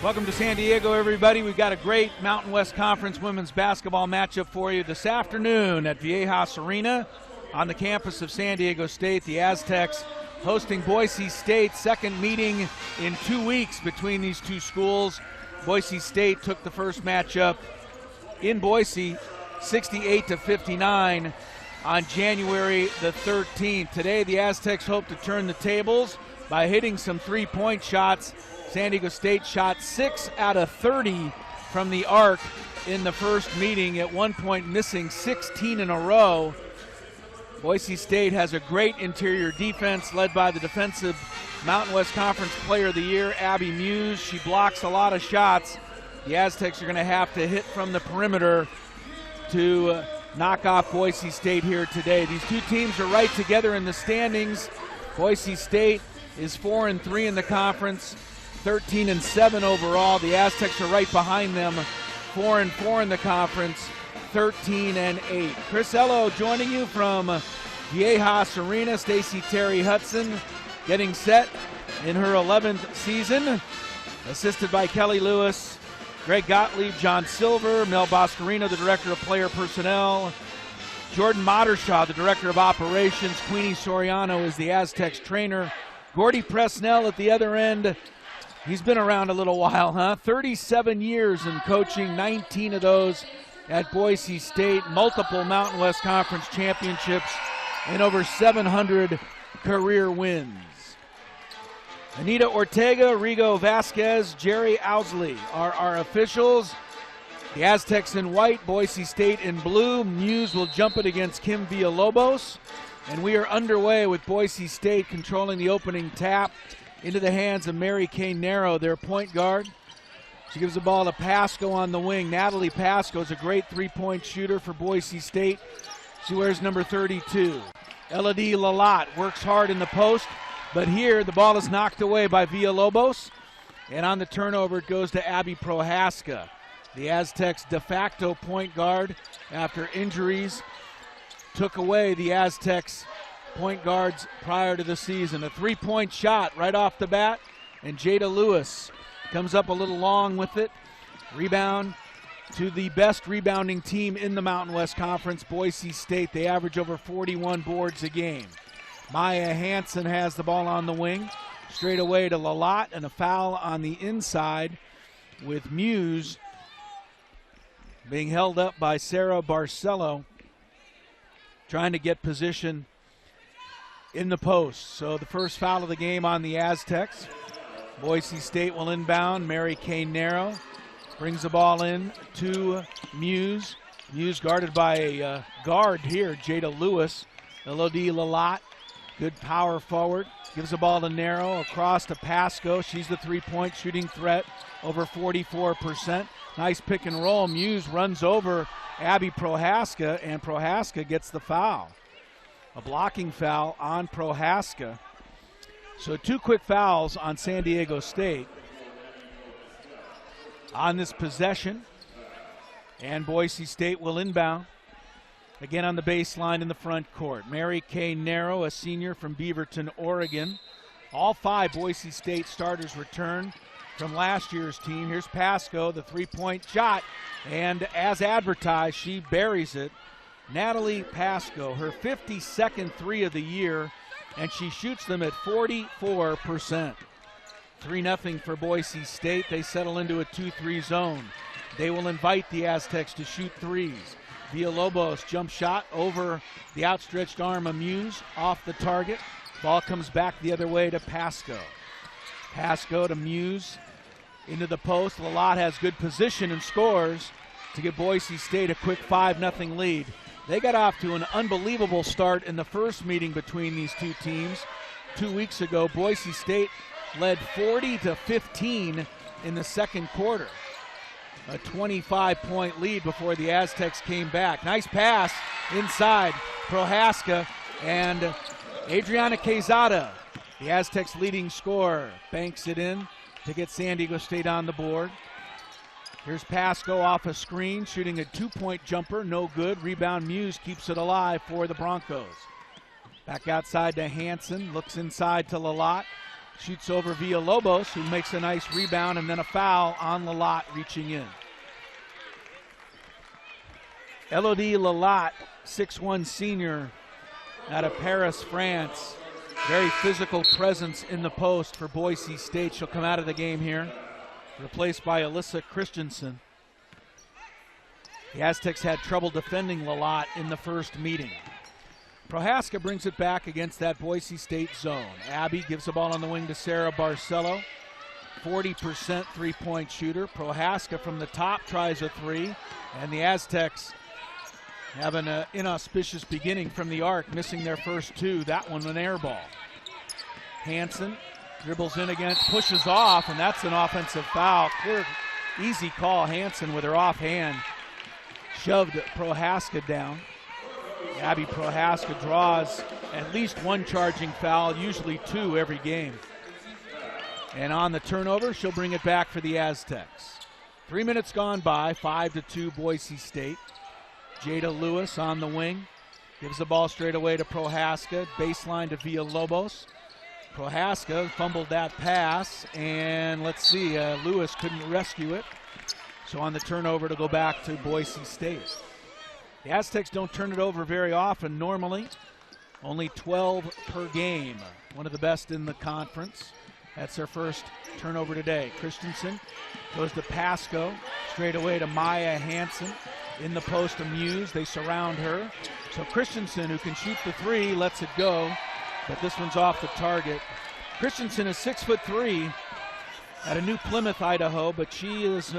Welcome to San Diego, everybody. We've got a great Mountain West Conference women's basketball matchup for you this afternoon at Viejas Arena on the campus of San Diego State. The Aztecs hosting Boise State, second meeting in 2 weeks between these two schools. Boise State took the first matchup in Boise, 68-59 on January the 13th. Today, the Aztecs hope to turn the tables by hitting some three-point shots. San Diego State shot 6 out of 30 from the arc in the first meeting, at one point missing 16 in a row. Boise State has a great interior defense led by the defensive Mountain West Conference Player of the Year, Abby Muse. She blocks a lot of shots. The Aztecs are going to have to hit from the perimeter to knock off Boise State here today. These two teams are right together in the standings. Boise State is 4-3 in the conference, 13-7 overall. The Aztecs are right behind them, 4-4 in the conference, 13-8. Chris Ello joining you from Viejas Arena. Stacey Terry Hudson getting set in her 11th season, assisted by Kelly Lewis, Greg Gottlieb, John Silver, Mel Boscarino, the Director of Player Personnel, Jordan Modershaw, the Director of Operations, Queenie Soriano is the Aztecs trainer, Gordy Presnell at the other end. He's been around a little while, huh? 37 years in coaching, 19 of those at Boise State, multiple Mountain West Conference championships, and over 700 career wins. Anita Ortega, Rigo Vasquez, Jerry Owsley are our officials. The Aztecs in white, Boise State in blue. Muse will jump it against Kim Villalobos. And we are underway with Boise State controlling the opening tap into the hands of Mary Kay Narrow, their point guard. She gives the ball to Pasco on the wing. Natalie Pasco is a great three-point shooter for Boise State. She wears number 32. Elodie Lalat works hard in the post, but here the ball is knocked away by Villalobos, and on the turnover it goes to Abby Prohaska, the Aztecs' de facto point guard after injuries took away the Aztecs' point guards prior to the season. A three-point shot right off the bat, and Jada Lewis comes up a little long with it. Rebound to the best rebounding team in the Mountain West Conference, Boise State. They average over 41 boards a game. Maya Hansen has the ball on the wing. Straight away to Lalat, and a foul on the inside with Muse being held up by Sarah Barcelo, trying to get position in the post. So the first foul of the game on the Aztecs. Boise State will inbound. Mary Kay Narrow brings the ball in to Muse. Muse guarded by a guard here, Jada Lewis. Elodie Lalat, good power forward. Gives the ball to Narrow, across to Pasco. She's the three-point shooting threat, over 44%. Nice pick and roll. Muse runs over Abby Prohaska, and Prohaska gets the foul. A blocking foul on Prohaska. So two quick fouls on San Diego State on this possession. And Boise State will inbound. Again on the baseline in the front court. Mary Kay Narrow, a senior from Beaverton, Oregon. All five Boise State starters return from last year's team. Here's Pasco, the three-point shot. And as advertised, she buries it. Natalie Pasco, her 52nd three of the year, and she shoots them at 44%. 3-0 for Boise State. They settle into a 2-3 zone. They will invite the Aztecs to shoot threes. Villalobos jump shot over the outstretched arm of Muse, off the target. Ball comes back the other way to Pasco. Pasco to Muse into the post. Lalat has good position and scores to give Boise State a quick 5-0 lead. They got off to an unbelievable start in the first meeting between these two teams 2 weeks ago. Boise State led 40-15 in the second quarter. A 25-point lead before the Aztecs came back. Nice pass inside. Prohaska and Adriana Quezada, the Aztecs' leading scorer, banks it in to get San Diego State on the board. Here's Pasco off a screen, shooting a two-point jumper, no good. Rebound, Muse keeps it alive for the Broncos. Back outside to Hansen, looks inside to Lalat. Shoots over Villalobos, who makes a nice rebound, and then a foul on Lalott reaching in. Elodie Lalott, 6'1" senior out of Paris, France. Very physical presence in the post for Boise State. She'll come out of the game here, replaced by Alyssa Christensen. The Aztecs had trouble defending Lalott in the first meeting. Prohaska brings it back against that Boise State zone. Abby gives the ball on the wing to Sarah Barcelo. 40% three-point shooter. Prohaska from the top tries a three, and the Aztecs have an inauspicious beginning from the arc, missing their first two. That one an air ball. Hansen dribbles in again, pushes off, and that's an offensive foul. Clear, easy call. Hansen with her offhand shoved Prohaska down. Abby Prohaska draws at least one charging foul, usually two every game. And on the turnover, she'll bring it back for the Aztecs. 3 minutes gone by, 5-2 Boise State. Jada Lewis on the wing. Gives the ball straight away to Prohaska. Baseline to Villalobos. Prohaska fumbled that pass, and let's see, Lewis couldn't rescue it. So on the turnover to go back to Boise State. The Aztecs don't turn it over very often normally. Only 12 per game. One of the best in the conference. That's their first turnover today. Christensen goes to Pasco. Straight away to Maya Hansen. In the post to Muse. They surround her. So Christensen, who can shoot the three, lets it go. But this one's off the target. Christensen is 6'3" out of New Plymouth, Idaho, but she has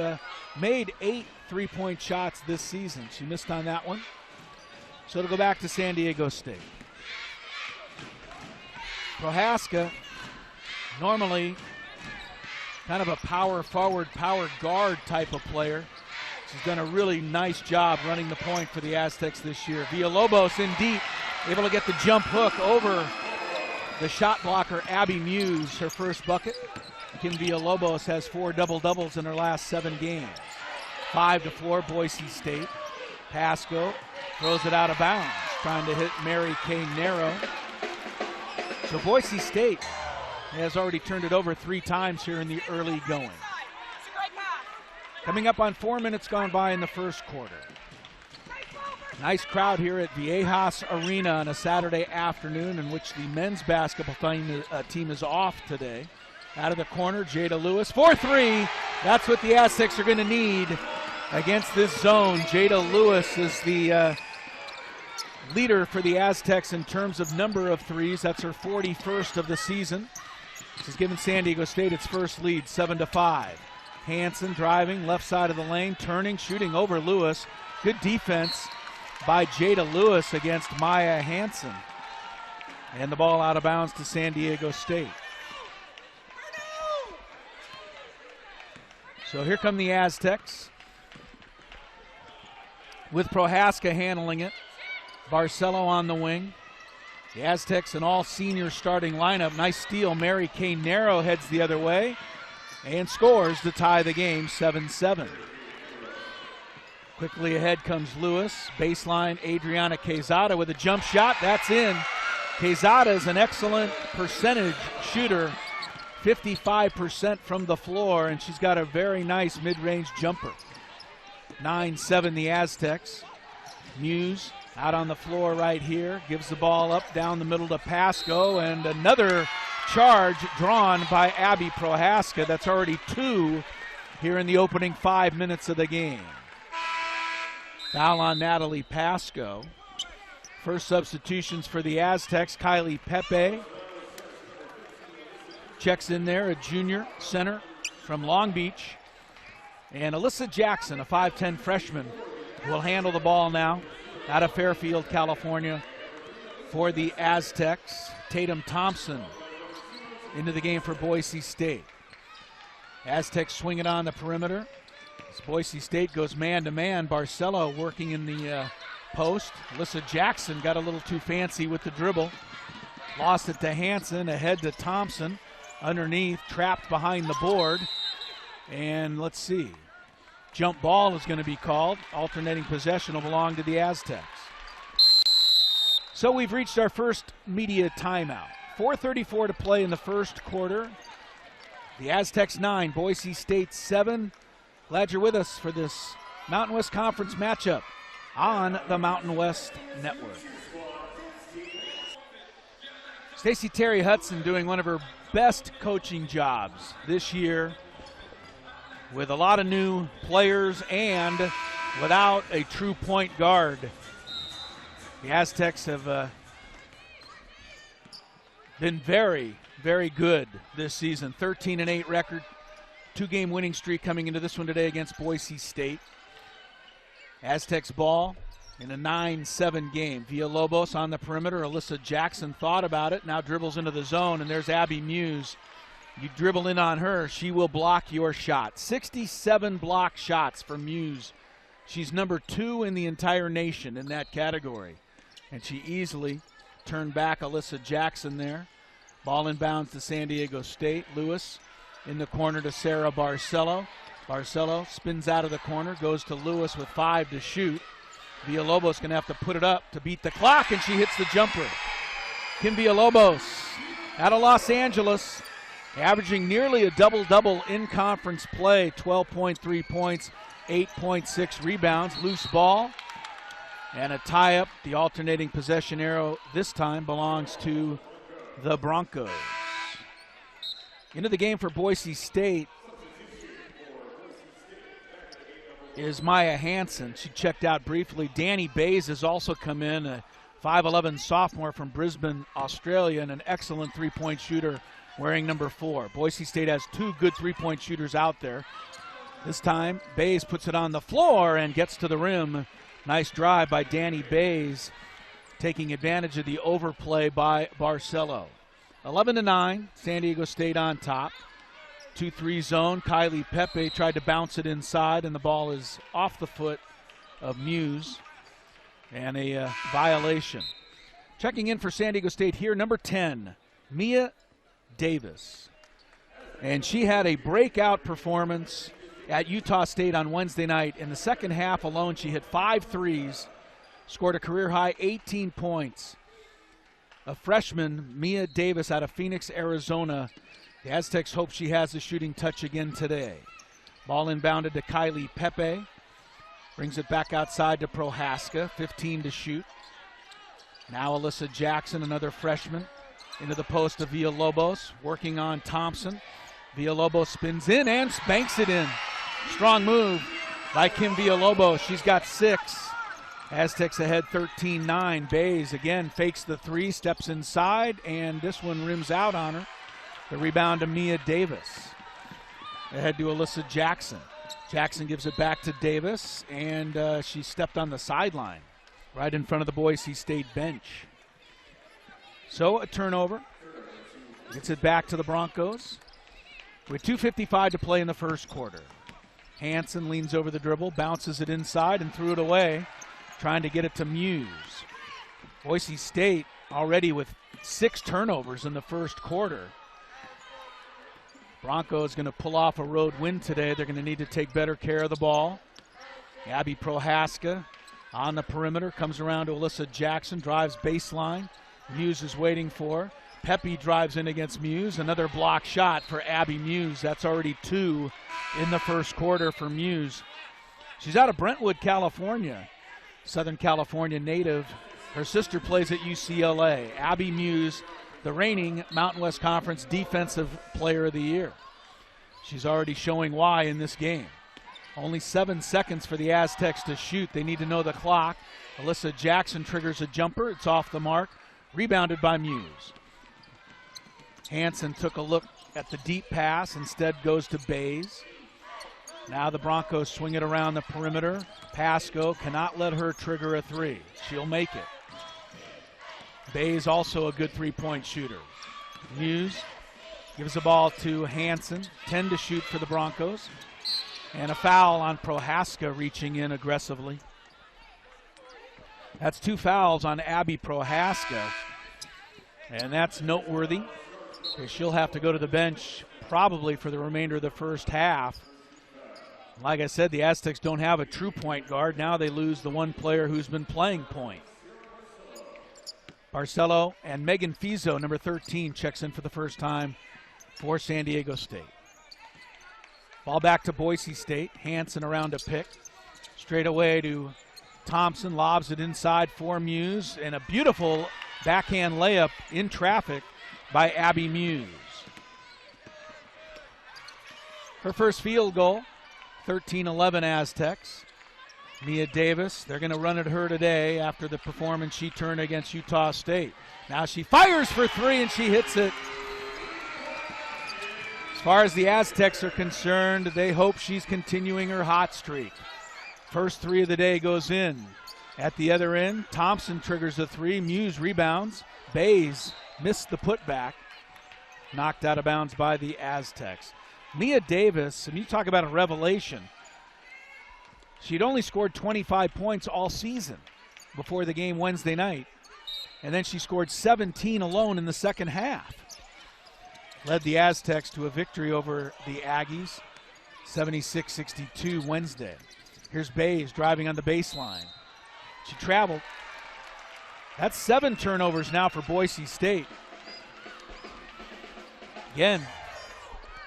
made 8 three-point shots this season. She missed on that one. So it'll go back to San Diego State. Prohaska, normally kind of a power forward, power guard type of player. She's done a really nice job running the point for the Aztecs this year. Villalobos in deep, able to get the jump hook over the shot blocker, Abby Muse, her first bucket. Kim Villalobos has 4 double-doubles in her last 7 games. 5-4 Boise State. Pasco throws it out of bounds, trying to hit Mary Kay Narrow. So Boise State has already turned it over 3 times here in the early going. Coming up on 4 minutes gone by in the first quarter. Nice crowd here at Viejas Arena on a Saturday afternoon, in which the men's basketball team is off today. Out of the corner, Jada Lewis, 4-3. That's what the Aztecs are going to need against this zone. Jada Lewis is the leader for the Aztecs in terms of number of threes. That's her 41st of the season. This has given San Diego State its first lead, 7-5. Hansen driving, left side of the lane, turning, shooting over Lewis. Good defense by Jada Lewis against Maya Hansen. And the ball out of bounds to San Diego State. So here come the Aztecs with Prohaska handling it. Barcelo on the wing. The Aztecs an all-senior starting lineup. Nice steal. Mary Kay Narrow heads the other way and scores to tie the game 7-7. Quickly ahead comes Lewis. Baseline, Adriana Quezada with a jump shot. That's in. Quezada is an excellent percentage shooter. 55% from the floor, and she's got a very nice mid-range jumper. 9-7 the Aztecs. Muse out on the floor right here. Gives the ball up down the middle to Pasco, and another charge drawn by Abby Prohaska. That's already 2 here in the opening 5 minutes of the game. Foul on Natalie Pasco. First substitutions for the Aztecs, Kylie Pepe checks in there, a junior center from Long Beach. And Alyssa Jackson, a 5'10 freshman, will handle the ball now out of Fairfield, California for the Aztecs. Tatum Thompson into the game for Boise State. Aztecs swing it on the perimeter. As Boise State goes man-to-man, Barcelo working in the post. Alyssa Jackson got a little too fancy with the dribble. Lost it to Hansen, ahead to Thompson. Underneath, trapped behind the board. And let's see. Jump ball is going to be called. Alternating possession will belong to the Aztecs. So we've reached our first media timeout. 4:34 to play in the first quarter. The Aztecs 9, Boise State 7. Glad you're with us for this Mountain West Conference matchup on the Mountain West Network. Stacey Terry Hudson doing one of her best coaching jobs this year with a lot of new players and without a true point guard. The Aztecs have been very, very good this season. 13-8 record, 2-game winning streak coming into this one today against Boise State. Aztecs ball in a 9-7 game. Villalobos on the perimeter. Alyssa Jackson thought about it, now dribbles into the zone, and there's Abby Muse. You dribble in on her, she will block your shot. 67 block shots for Muse. She's number 2 in the entire nation in that category. And she easily turned back Alyssa Jackson there. Ball inbounds to San Diego State. Lewis in the corner to Sarah Barcelo. Barcelo spins out of the corner, goes to Lewis with 5 to shoot. Villalobos going to have to put it up to beat the clock, and she hits the jumper. Kim Villalobos out of Los Angeles, averaging nearly a double-double in conference play, 12.3 points, 8.6 rebounds. Loose ball and a tie-up. The alternating possession arrow this time belongs to the Broncos. Into the game for Boise State is Maya Hansen. She checked out briefly. Danny Bays has also come in, a 5'11 sophomore from Brisbane, Australia, and an excellent three-point shooter wearing number 4. Boise State has 2 good three-point shooters out there. This time, Bays puts it on the floor and gets to the rim. Nice drive by Danny Bays, taking advantage of the overplay by Barcelo. 11-9, San Diego State on top. 2-3 zone. Kylie Pepe tried to bounce it inside, and the ball is off the foot of Muse, and a violation. Checking in for San Diego State here, number 10, Mia Davis. And she had a breakout performance at Utah State on Wednesday night. In the second half alone, she hit 5 threes, scored a career-high 18 points. A freshman, Mia Davis, out of Phoenix, Arizona. The Aztecs hope she has the shooting touch again today. Ball inbounded to Kylie Pepe. Brings it back outside to Prohaska, 15 to shoot. Now Alyssa Jackson, another freshman, into the post of Villalobos, working on Thompson. Villalobos spins in and banks it in. Strong move by Kim Villalobos. She's got 6. Aztecs ahead 13-9. Bays again fakes the 3, steps inside, and this one rims out on her. The rebound to Mia Davis. Ahead to Alyssa Jackson. Jackson gives it back to Davis, and she stepped on the sideline right in front of the Boise State bench. So a turnover. Gets it back to the Broncos. With 2:55 to play in the first quarter. Hansen leans over the dribble, bounces it inside, and threw it away, trying to get it to Muse. Boise State already with 6 turnovers in the first quarter. Broncos going to pull off a road win today. They're going to need to take better care of the ball. Abby Prohaska on the perimeter, comes around to Alyssa Jackson, drives baseline. Muse is waiting for her. Pepe drives in against Muse. Another block shot for Abby Muse. That's already 2 in the first quarter for Muse. She's out of Brentwood, California. Southern California native. Her sister plays at UCLA. Abby Muse, the reigning Mountain West Conference Defensive Player of the Year. She's already showing why in this game. Only 7 seconds for the Aztecs to shoot. They need to know the clock. Alyssa Jackson triggers a jumper. It's off the mark. Rebounded by Muse. Hansen took a look at the deep pass. Instead goes to Bays. Now the Broncos swing it around the perimeter. Pasco cannot let her trigger a 3. She'll make it. Bays also a good three-point shooter. Muse gives the ball to Hansen. 10 to shoot for the Broncos. And a foul on Prohaska reaching in aggressively. That's 2 fouls on Abby Prohaska. And that's noteworthy, because she'll have to go to the bench probably for the remainder of the first half. Like I said, the Aztecs don't have a true point guard. Now they lose the one player who's been playing point. Barcelo and Megan Fizo, number 13, checks in for the first time for San Diego State. Ball back to Boise State. Hansen around a pick. Straight away to Thompson, lobs it inside for Muse, and a beautiful backhand layup in traffic by Abby Muse. Her first field goal, 13-11 Aztecs. Mia Davis, they're going to run at her today after the performance she turned against Utah State. Now she fires for three and she hits it. As far as the Aztecs are concerned, they hope she's continuing her hot streak. First three of the day goes in. At the other end, Thompson triggers a three. Muse rebounds. Bays missed the putback. Knocked out of bounds by the Aztecs. Mia Davis, and you talk about a revelation. She'd only scored 25 points all season before the game Wednesday night. And then she scored 17 alone in the second half. Led the Aztecs to a victory over the Aggies, 76-62 Wednesday. Here's Bays driving on the baseline. She traveled. That's 7 turnovers now for Boise State. Again,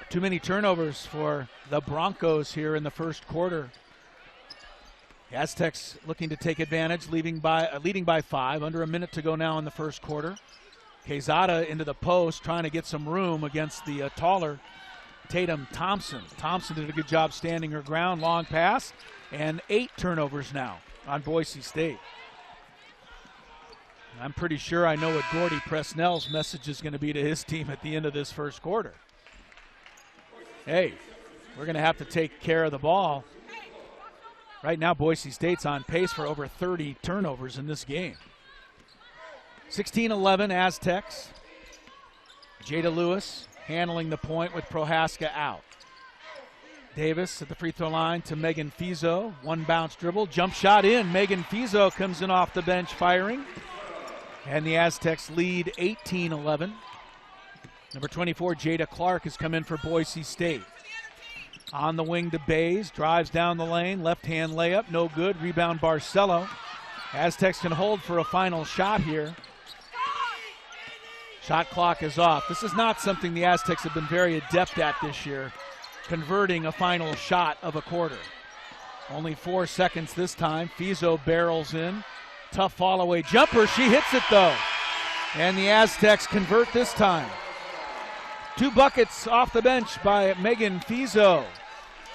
too many turnovers for the Broncos here in the first quarter. The Aztecs looking to take advantage, leading by 5. Under a minute to go now in the first quarter. Quezada into the post, trying to get some room against the taller Tatum Thompson. Thompson did a good job standing her ground. Long pass, and 8 turnovers now on Boise State. I'm pretty sure I know what Gordy Presnell's message is going to be to his team at the end of this first quarter. Hey, we're going to have to take care of the ball. Right now, Boise State's on pace for over 30 turnovers in this game. 16-11 Aztecs. Jada Lewis handling the point with Prohaska out. Davis at the free throw line to Megan Fizo. One bounce dribble, jump shot in. Megan Fizo comes in off the bench firing. And the Aztecs lead 18-11. Number 24, Jada Clark, has come in for Boise State. On the wing to Bays, drives down the lane, left-hand layup, no good. Rebound Barcelo. Aztecs can hold for a final shot here. Shot clock is off. This is not something the Aztecs have been very adept at this year, converting a final shot of a quarter. Only 4 seconds this time. Fizo barrels in. Tough fall-away jumper. She hits it, though. And the Aztecs convert this time. 2 buckets off the bench by Megan Fizo.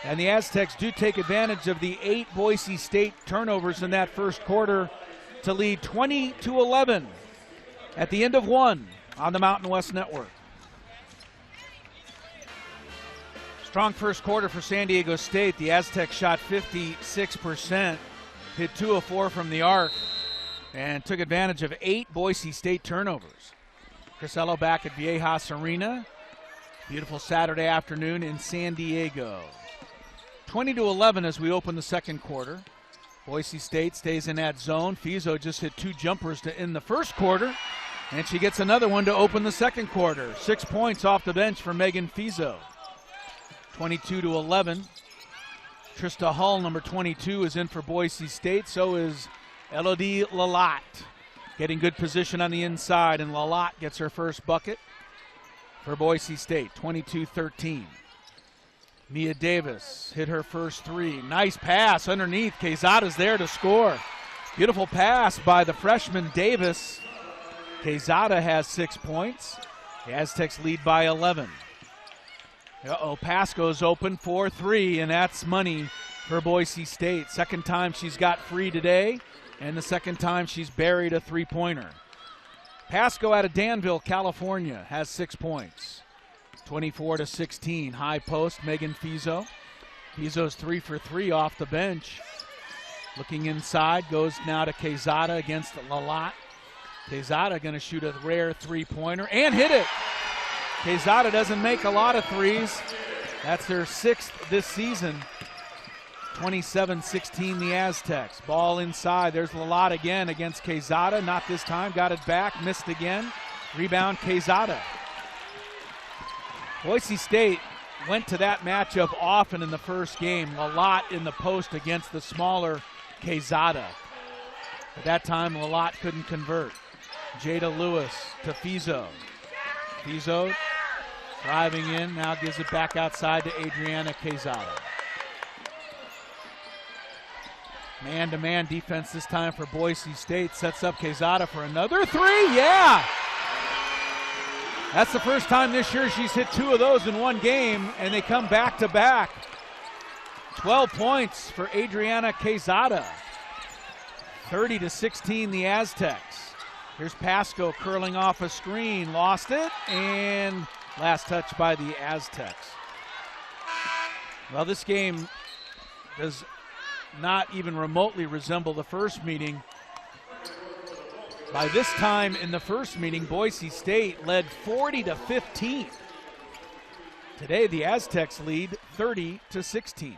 And the Aztecs do take advantage of the 8 Boise State turnovers in that first quarter to lead 20-11 at the end of 1 on the Mountain West Network. Strong first quarter for San Diego State. The Aztecs shot 56%, hit 2 of 4 from the arc, and took advantage of 8 Boise State turnovers. Crisello back at Viejas Arena. Beautiful Saturday afternoon in San Diego. 20-11 as we open the second quarter. Boise State stays in that zone. Fizo just hit 2 jumpers to end the first quarter, and she gets another one to open the second quarter. 6 points off the bench for Megan Fizo. 22-11. Trista Hull, number 22, is in for Boise State. So is Elodie Lalat. Getting good position on the inside, and Lalat gets her first bucket for Boise State. 22-13. Mia Davis hit her first 3. Nice pass underneath. Quezada's there to score. Beautiful pass by the freshman Davis. Quezada has 6 points. The Aztecs lead by 11. Pass goes open for 3, and that's money for Boise State. Second time she's got free today, and the second time she's buried a 3-pointer. Pasco out of Danville, California, has 6 points. 24-16, high post, Megan Fizo. Fizo's 3 for 3 off the bench. Looking inside, goes now to Quezada against Lalat. Quezada going to shoot a rare 3-pointer and hit it. Quezada doesn't make a lot of threes. That's their 6th this season. 27-16 the Aztecs. Ball inside. There's Lalat again against Quezada. Not this time. Got it back. Missed again. Rebound Quezada. Boise State went to that matchup often in the first game. Lalat in the post against the smaller Quezada. At that time, Lalat couldn't convert. Jada Lewis to Fizo. Fizo driving in, now gives it back outside to Adriana Quezada. Man-to-man defense this time for Boise State. Sets up Quezada for another three. Yeah! That's the first time this year she's hit 2 of those in one game, and they come back-to-back. 12 points for Adriana Quezada. 30-16 the Aztecs. Here's Pasco curling off a screen. Lost it, and last touch by the Aztecs. Well, this game does not even remotely resemble the first meeting. By this time in the first meeting, Boise State led 40-15. Today, the Aztecs lead 30-16.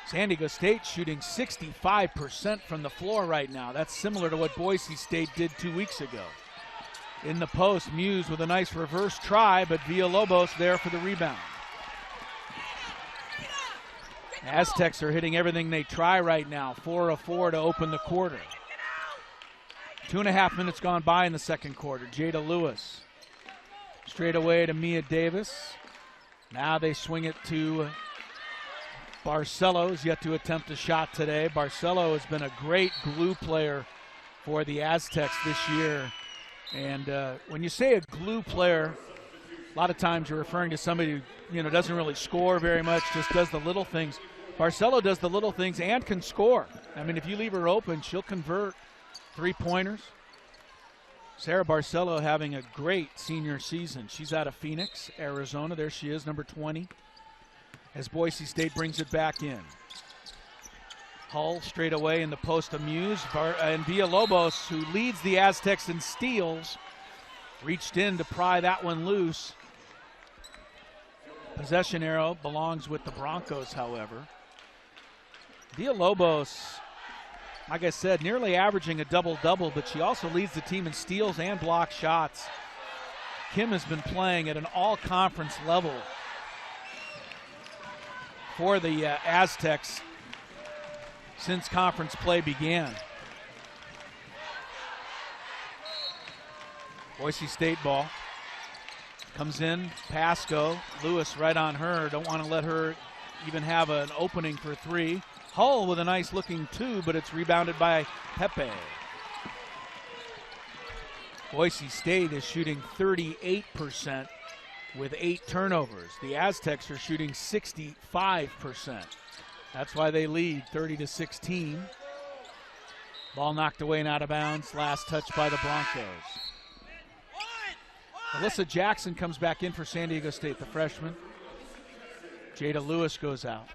San Diego State shooting 65% from the floor right now. That's similar to what Boise State did 2 weeks ago. In the post, Muse with a nice reverse try, but Villalobos there for the rebound. Aztecs are hitting everything they try right now. 4 of 4 to open the quarter. 2.5 minutes gone by in the second quarter. Jada Lewis straight away to Mia Davis. Now they swing it to Barcelo, who's yet to attempt a shot today. Barcelo has been a great glue player for the Aztecs this year. And when you say a glue player, a lot of times you're referring to somebody who doesn't really score very much, just does the little things. Barcelo does the little things and can score. I mean, if you leave her open, she'll convert 3-pointers. Sarah Barcelo having a great senior season. She's out of Phoenix, Arizona. There she is, number 20, as Boise State brings it back in. Hull straight away in the post to Muse. And Villalobos, who leads the Aztecs in steals, reached in to pry that one loose. Possession arrow belongs with the Broncos, however. Villalobos, like I said, nearly averaging a double-double, but she also leads the team in steals and block shots. Kim has been playing at an all-conference level for the Aztecs since conference play began. Boise State ball. Comes in, Pasco, Lewis right on her. Don't want to let her even have an opening for 3. Hull with a nice looking 2, but it's rebounded by Pepe. Boise State is shooting 38% with 8 turnovers. The Aztecs are shooting 65%. That's why they lead 30-16. Ball knocked away and out of bounds. Last touch by the Broncos. Alyssa Jackson comes back in for San Diego State, the freshman. Jada Lewis goes out.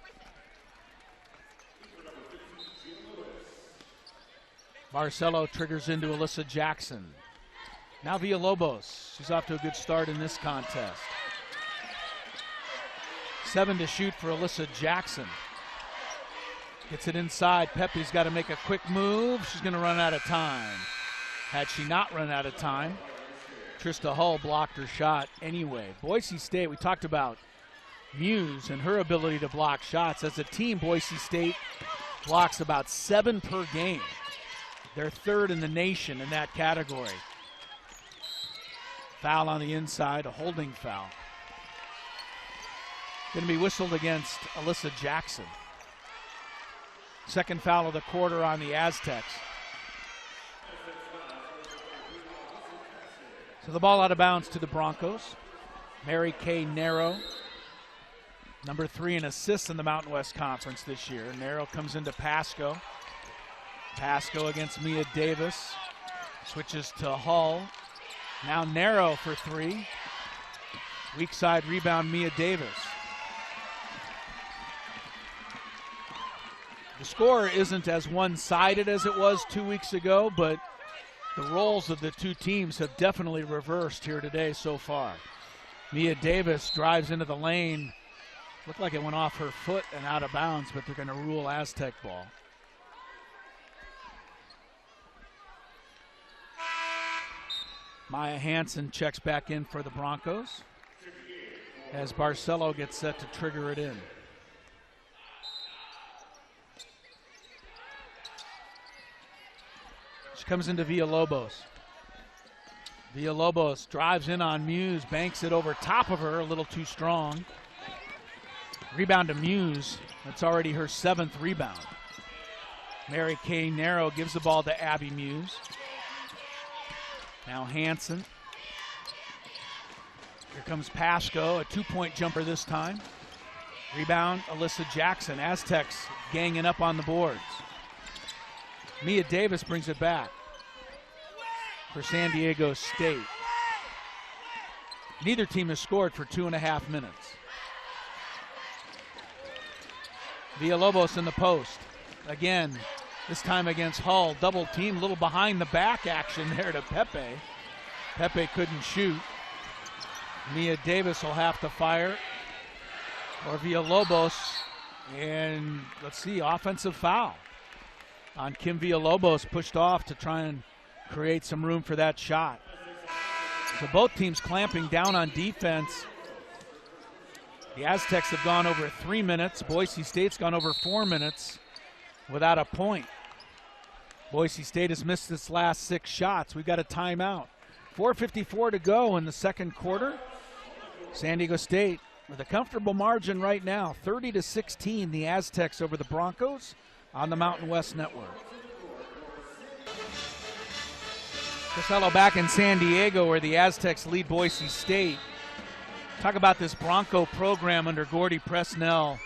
Barcelo triggers into Alyssa Jackson. Now Villalobos. She's off to a good start in this contest. 7 to shoot for Alyssa Jackson. Gets it inside. Pepe's got to make a quick move. She's going to run out of time. Had she not run out of time, Trista Hull blocked her shot anyway. Boise State, we talked about Muse and her ability to block shots. As a team, Boise State blocks about 7 per game. They're 3rd in the nation in that category. Foul on the inside, a holding foul. Going to be whistled against Alyssa Jackson. Second foul of the quarter on the Aztecs. So the ball out of bounds to the Broncos. Mary Kay Narrow, number 3 in assists in the Mountain West Conference this year. Narrow comes into Pasco. Pasco against Mia Davis. Switches to Hull. Now Narrow for 3. Weak side rebound, Mia Davis. The score isn't as one-sided as it was 2 weeks ago, but the roles of the two teams have definitely reversed here today so far. Mia Davis drives into the lane. Looked like it went off her foot and out of bounds, but they're going to rule Aztec ball. Maya Hansen checks back in for the Broncos as Barcelo gets set to trigger it in. She comes into Villalobos. Villalobos drives in on Muse, banks it over top of her, a little too strong. Rebound to Muse. That's already her 7th rebound. Mary Kay Narrow gives the ball to Abby Muse. Now Hanson. Here comes Pasco, a 2-point jumper this time. Rebound, Alyssa Jackson. Aztecs ganging up on the boards. Mia Davis brings it back for San Diego State. Neither team has scored for 2.5 minutes. Villalobos in the post. Again, this time against Hull. Double team, a little behind the back action there to Pepe. Pepe couldn't shoot. Mia Davis will have to fire. Or Villalobos. And let's see, offensive foul on Kim Villalobos, pushed off to try and create some room for that shot. So both teams clamping down on defense. The Aztecs have gone over 3 minutes. Boise State's gone over 4 minutes without a point. Boise State has missed its last 6 shots. We've got a timeout. 4:54 to go in the second quarter. San Diego State with a comfortable margin right now, 30-16, the Aztecs over the Broncos on the Mountain West Network. Costello back in San Diego where the Aztecs lead Boise State. Talk about this Bronco program under Gordy Presnell.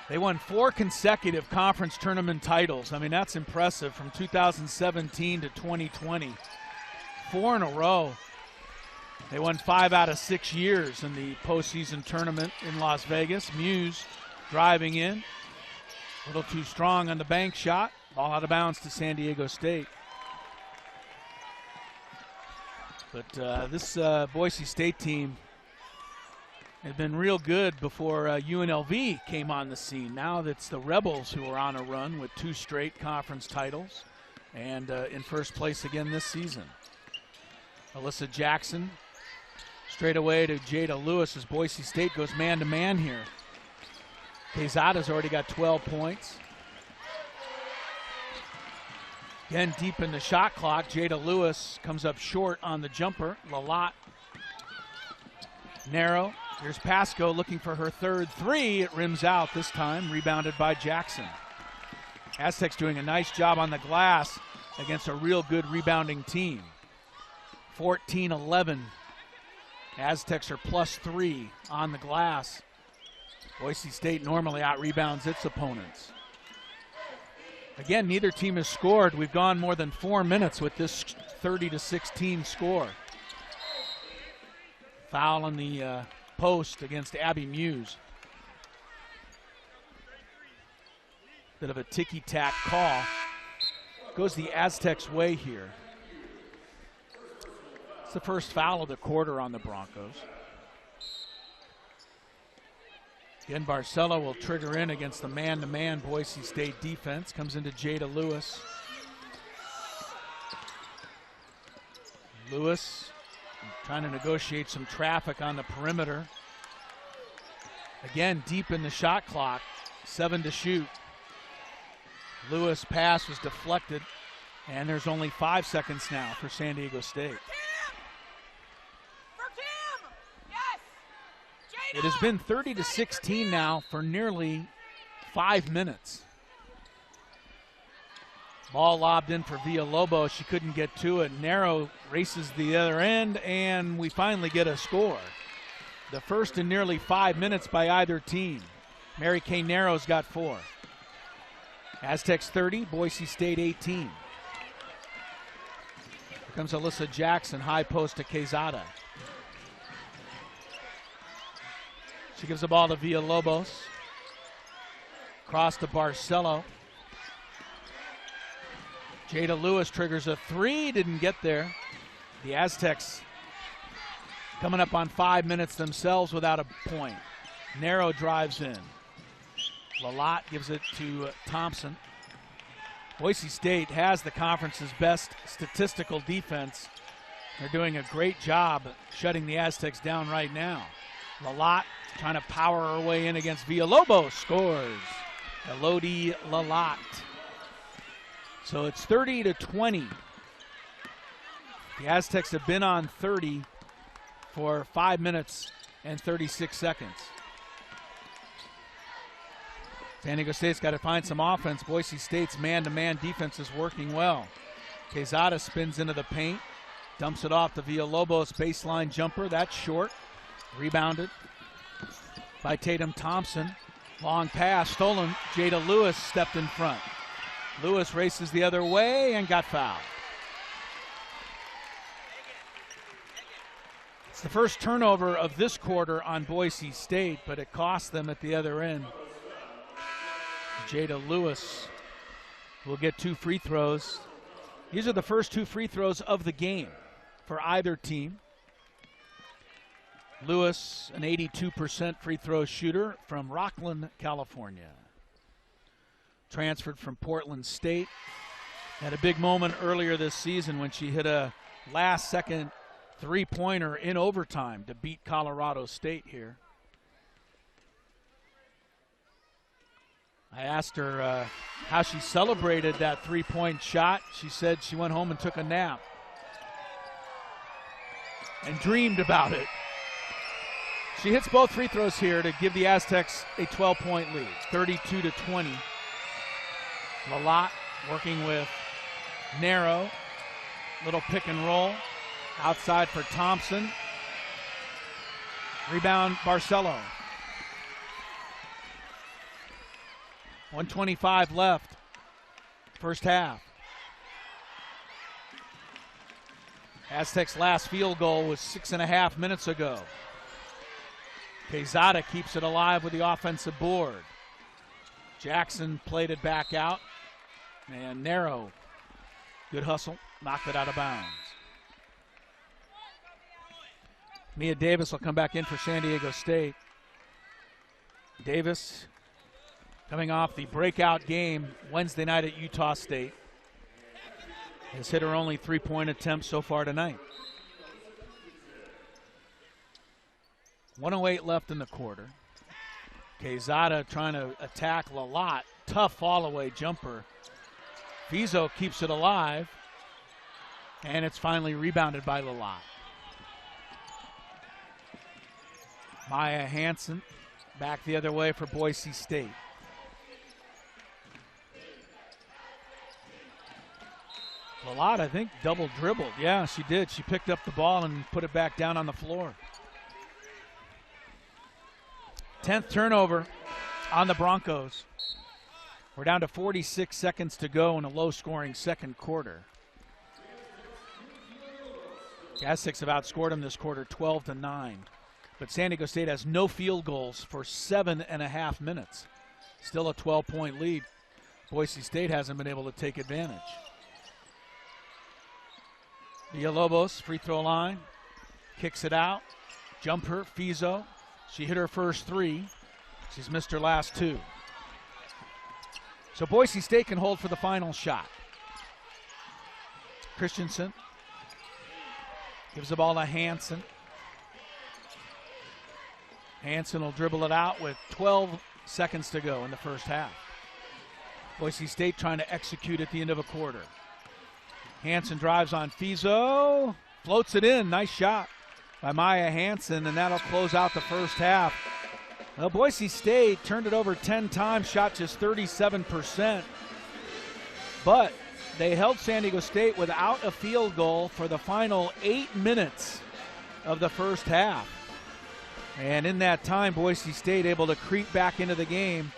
They won 4 consecutive conference tournament titles. I mean, that's impressive from 2017 to 2020. 4 in a row. They won 5 out of 6 years in the postseason tournament in Las Vegas. Muse driving in. A little too strong on the bank shot. Ball out of bounds to San Diego State. But this Boise State team had been real good before UNLV came on the scene. Now it's the Rebels who are on a run with 2 straight conference titles and in first place again this season. Alyssa Jackson straight away to Jada Lewis as Boise State goes man-to-man here. Quezada's already got 12 points. Again, deep in the shot clock, Jada Lewis comes up short on the jumper. Lalott narrow. Here's Pasco looking for her 3rd 3. It rims out this time, rebounded by Jackson. Aztecs doing a nice job on the glass against a real good rebounding team. 14-11. Aztecs are +3 on the glass. Boise State normally out-rebounds its opponents. Again, neither team has scored. We've gone more than 4 minutes with this 30-16 score. Foul on the post against Abby Muse. Bit of a ticky-tack call. Goes the Aztecs' way here. It's the first foul of the quarter on the Broncos. Again, Barcelo will trigger in against the man-to-man Boise State defense. Comes into Jada Lewis. Lewis trying to negotiate some traffic on the perimeter. Again, deep in the shot clock. 7 to shoot. Lewis' pass was deflected, and there's only 5 seconds now for San Diego State. It has been 30-16 now for nearly 5 minutes. Ball lobbed in for Villalobos. She couldn't get to it. Narrow races the other end, and we finally get a score. The first in nearly 5 minutes by either team. Mary Kay Narrow's got 4. Aztecs 30, Boise State 18. Here comes Alyssa Jackson, high post to Quezada. She gives the ball to Villalobos. Cross to Barcelo. Jada Lewis triggers a 3, didn't get there. The Aztecs coming up on 5 minutes themselves without a point. Narrow drives in. Lalott gives it to Thompson. Boise State has the conference's best statistical defense. They're doing a great job shutting the Aztecs down right now. Lalott trying to power her way in against Villalobos. Scores. Elodie Lalott. So it's 30-20. The Aztecs have been on 30 for 5 minutes and 36 seconds. San Diego State's got to find some offense. Boise State's man-to-man defense is working well. Quezada spins into the paint, dumps it off to Villalobos, baseline jumper. That's short. Rebounded by Tatum Thompson. Long pass, stolen. Jada Lewis stepped in front. Lewis races the other way and got fouled. It's the first turnover of this quarter on Boise State, but it cost them at the other end. Jada Lewis will get 2 free throws. These are the first 2 free throws of the game for either team. Lewis, an 82% free throw shooter from Rockland, California. Transferred from Portland State. Had a big moment earlier this season when she hit a last-second three-pointer in overtime to beat Colorado State here. I asked her how she celebrated that three-point shot. She said she went home and took a nap and dreamed about it. She hits both free throws here to give the Aztecs a 12-point lead, 32-20. Lalott working with Narrow. Little pick and roll. Outside for Thompson. Rebound Barcelo. 1:25 left. First half. Aztecs' last field goal was 6.5 minutes ago. Quezada keeps it alive with the offensive board. Jackson played it back out. And Narrow, good hustle, knocked it out of bounds. Mia Davis will come back in for San Diego State. Davis coming off the breakout game Wednesday night at Utah State. Has hit her only three-point attempt so far tonight. 1:08 left in the quarter. Quezada trying to attack Lalott. Tough fall-away jumper. Fizo keeps it alive, and it's finally rebounded by Lalott. Maya Hansen back the other way for Boise State. Lalott, I think, double dribbled. Yeah, she did. She picked up the ball and put it back down on the floor. 10th turnover on the Broncos. We're down to 46 seconds to go in a low-scoring second quarter. The Aztecs have outscored them this quarter 12-9. But San Diego State has no field goals for 7.5 minutes. Still a 12-point lead. Boise State hasn't been able to take advantage. Villalobos, free throw line, kicks it out. Jumper, Fizo. She hit her first three. She's missed her last two. So Boise State can hold for the final shot. Christensen gives the ball to Hansen. Hansen will dribble it out with 12 seconds to go in the first half. Boise State trying to execute at the end of a quarter. Hansen drives on Fizo, floats it in. Nice shot by Maya Hansen, and that'll close out the first half. Well, Boise State turned it over 10 times, shot just 37%. But they held San Diego State without a field goal for the final 8 minutes of the first half. And in that time, Boise State able to creep back into the game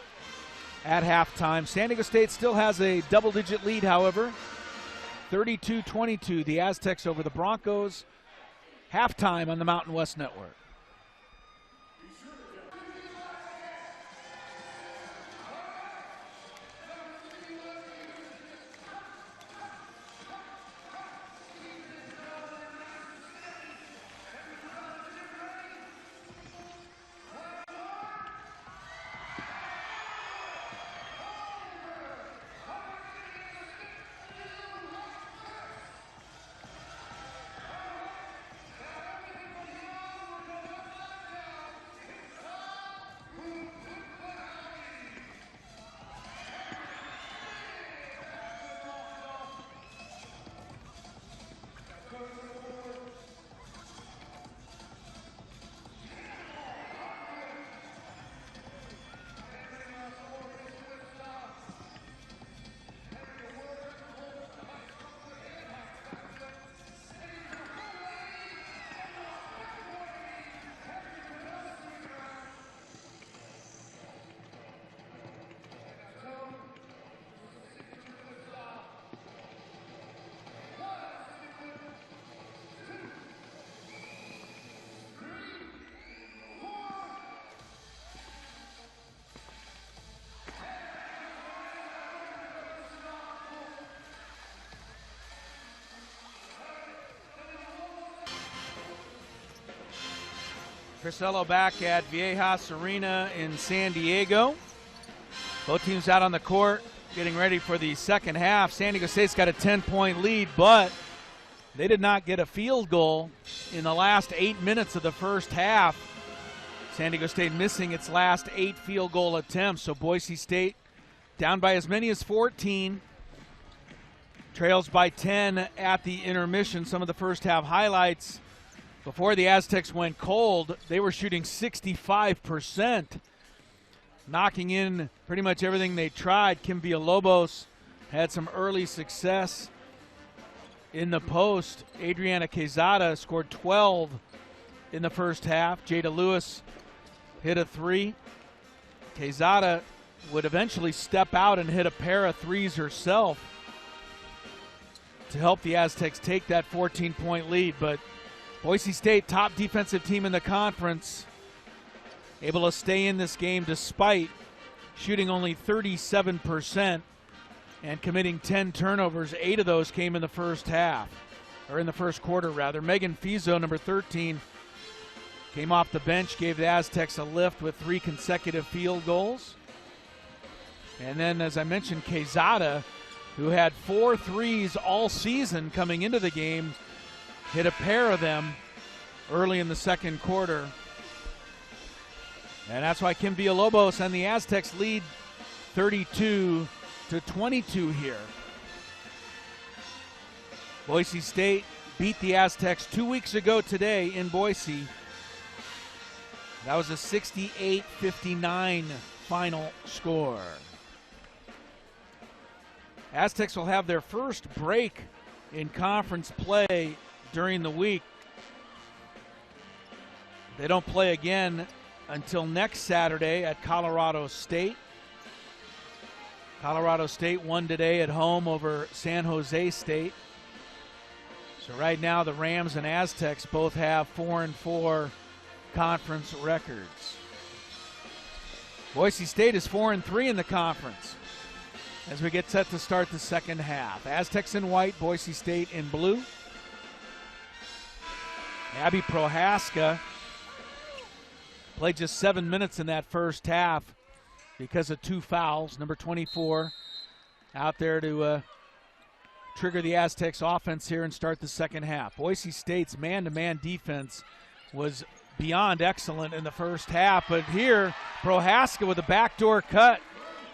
at halftime. San Diego State still has a double-digit lead, however. 32-22, the Aztecs over the Broncos. Halftime on the Mountain West Network. Crisello back at Viejas Arena in San Diego. Both teams out on the court getting ready for the second half. San Diego State's got a 10-point lead, but they did not get a field goal in the last 8 minutes of the first half. San Diego State missing its last 8 field goal attempts, so Boise State down by as many as 14. Trails by 10 at the intermission. Some of the first half highlights. Before the Aztecs went cold, they were shooting 65%, knocking in pretty much everything they tried. Kim Villalobos had some early success in the post. Adriana Quezada scored 12 in the first half. Jada Lewis hit a 3. Quezada would eventually step out and hit a pair of threes herself to help the Aztecs take that 14-point lead. But Boise State, top defensive team in the conference, able to stay in this game despite shooting only 37% and committing 10 turnovers. 8 of those came in the first half, or in the first quarter rather. Megan Fizo, number 13, came off the bench, gave the Aztecs a lift with 3 consecutive field goals. And then, as I mentioned, Quezada, who had 4 threes all season coming into the game, hit a pair of them early in the second quarter. And that's why Kim Villalobos and the Aztecs lead 32-22 here. Boise State beat the Aztecs 2 weeks ago today in Boise. That was a 68-59 final score. Aztecs will have their first break in conference play during the week. They don't play again until next Saturday at Colorado State. Colorado State won today at home over San Jose State. So right now the Rams and Aztecs both have 4-4 conference records. Boise State is 4-3 in the conference as we get set to start the second half. Aztecs in white, Boise State in blue. Abby Prohaska played just 7 minutes in that first half because of 2 fouls. Number 24 out there to trigger the Aztecs offense here and start the second half. Boise State's man-to-man defense was beyond excellent in the first half, but here Prohaska with a backdoor cut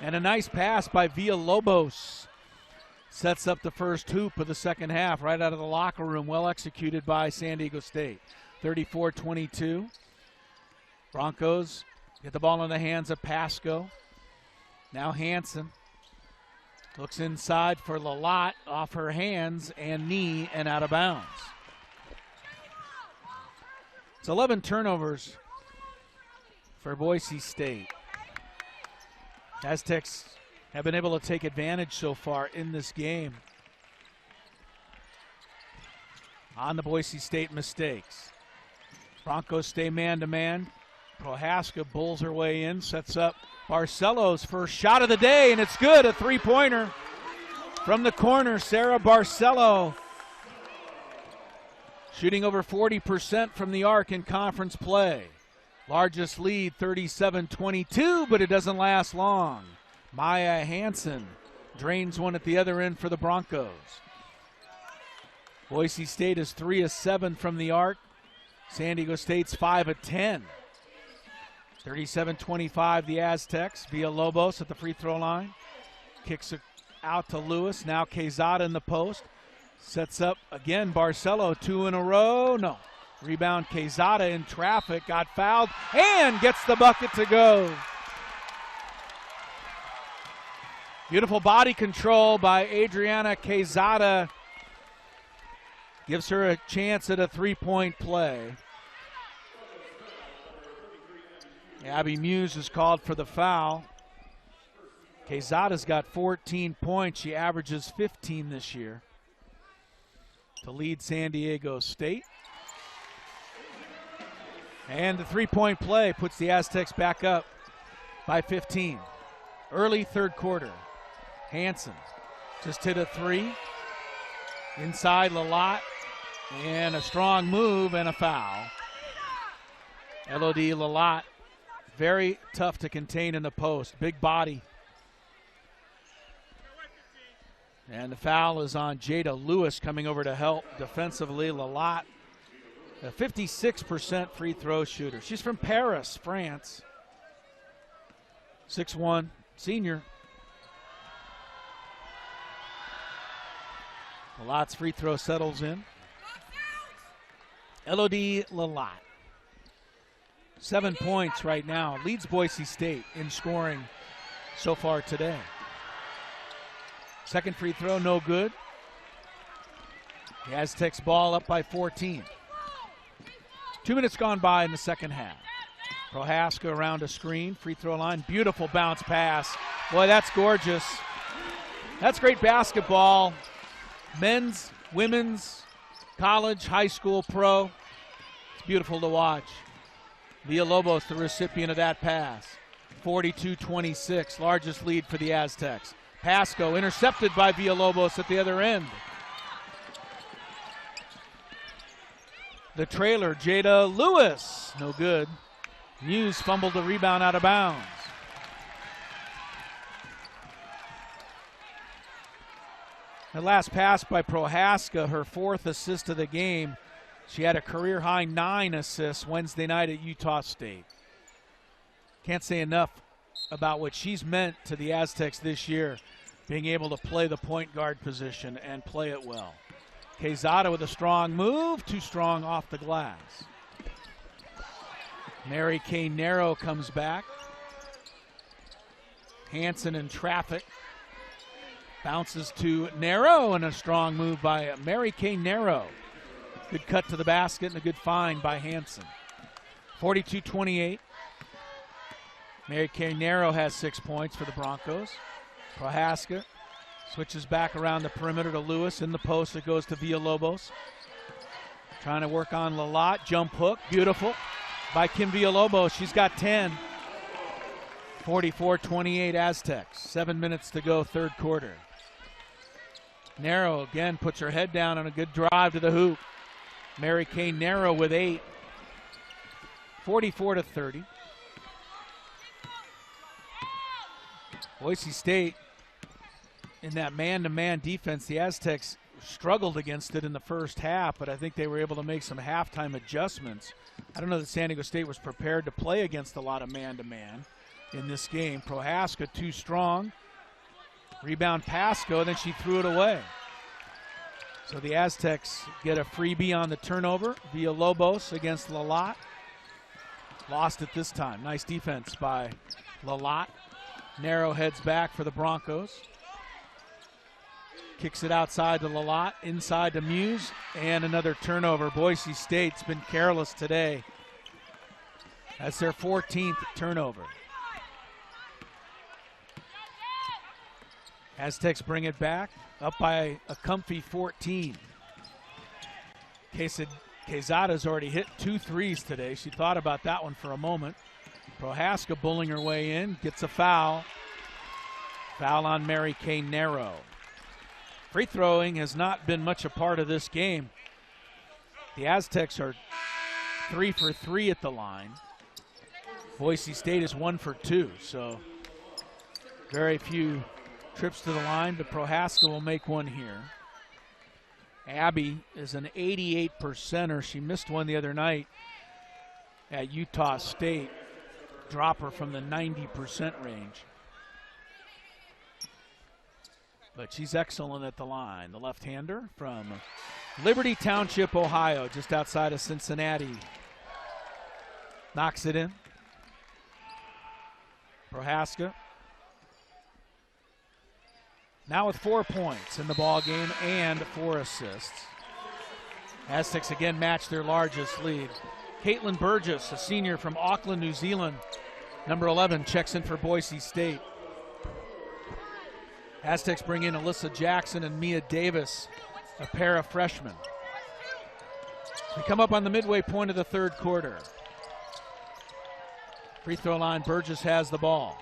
and a nice pass by Villalobos sets up the first hoop of the second half right out of the locker room. Well executed by San Diego State. 34-22. Broncos get the ball in the hands of Pasco. Now Hansen looks inside for Lalott, off her hands and knee and out of bounds. It's 11 turnovers for Boise State. Aztecs have been able to take advantage so far in this game on the Boise State mistakes. Broncos stay man-to-man. Prohaska bulls her way in, sets up Barcelo's first shot of the day, and it's good, a 3-pointer from the corner. Sarah Barcelo shooting over 40% from the arc in conference play. Largest lead, 37-22, but it doesn't last long. Maya Hansen drains one at the other end for the Broncos. Boise State is 3 of 7 from the arc. San Diego State's 5 of 10. 37-25 the Aztecs. Villalobos at the free throw line. Kicks it out to Lewis. Now Quezada in the post. Sets up again Barcelo, 2 in a row. No. Rebound Quezada in traffic, got fouled, and gets the bucket to go. Beautiful body control by Adriana Quezada. Gives her a chance at a 3-point play. Abby Muse is called for the foul. Quezada's got 14 points. She averages 15 this year to lead San Diego State. And the 3-point play puts the Aztecs back up by 15. Early third quarter. Hansen just hit a 3. Inside Lalott. And a strong move and a foul. Elodie Lalott, very tough to contain in the post. Big body. And the foul is on Jada Lewis coming over to help defensively. Lalott, a 56% free throw shooter. She's from Paris, France. 6'1", senior. Lalott's free throw settles in. Elodie Lalott. 7 points right now. Leads Boise State in scoring so far today. Second free throw, no good. The Aztecs ball up by 14. 2 minutes gone by in the second half. Prohaska around a screen, free throw line. Beautiful bounce pass. Boy, that's gorgeous. That's great basketball. Men's, women's, college, high school, pro. It's beautiful to watch. Villalobos, the recipient of that pass. 42-26, largest lead for the Aztecs. Pasco intercepted by Villalobos at the other end. The trailer, Jada Lewis, no good. Muse fumbled the rebound out of bounds. The last pass by Prohaska, her 4th assist of the game. She had a career-high 9 assists Wednesday night at Utah State. Can't say enough about what she's meant to the Aztecs this year, being able to play the point guard position and play it well. Quezada with a strong move, too strong off the glass. Mary Kay Narrow comes back. Hanson in traffic. Bounces to Narrow, and a strong move by Mary Kay Narrow. Good cut to the basket and a good find by Hanson. 42-28. Mary Kay Narrow has 6 points for the Broncos. Prohaska switches back around the perimeter to Lewis. In the post, it goes to Villalobos. Trying to work on Lalott. Jump hook. Beautiful by Kim Villalobos. She's got 10. 44-28 Aztecs. 7 minutes to go, third quarter. Narrow again puts her head down on a good drive to the hoop. Mary Kay Narrow with 8. 44-30. Boise State in that man-to-man defense, the Aztecs struggled against it in the first half, but I think they were able to make some halftime adjustments. I don't know that San Diego State was prepared to play against a lot of man-to-man in this game. Prohaska too strong. Rebound Pasco, then she threw it away. So the Aztecs get a freebie on the turnover. Villalobos against Lalott. Lost it this time. Nice defense by Lalott. Narrow heads back for the Broncos. Kicks it outside to Lalott, inside to Muse, and another turnover. Boise State's been careless today. That's their 14th turnover. Aztecs bring it back, up by a comfy 14. Quezada's already hit 2 threes today. She thought about that one for a moment. Prohaska bullying her way in, gets a foul. Foul on Mary Kay Narrow. Free throwing has not been much a part of this game. The Aztecs are 3 for 3 at the line. Boise State is 1 for 2, so very few trips to the line, but Prohaska will make one here. Abby is an 88%er. She missed one the other night at Utah State. Drop her from the 90% range. But she's excellent at the line. The left-hander from Liberty Township, Ohio, just outside of Cincinnati. Knocks it in. Prohaska now with 4 points in the ball game and 4 assists. Aztecs again match their largest lead. Caitlin Burgess, a senior from Auckland, New Zealand, number 11, checks in for Boise State. Aztecs bring in Alyssa Jackson and Mia Davis, a pair of freshmen. We come up on the midway point of the third quarter. Free throw line, Burgess has the ball.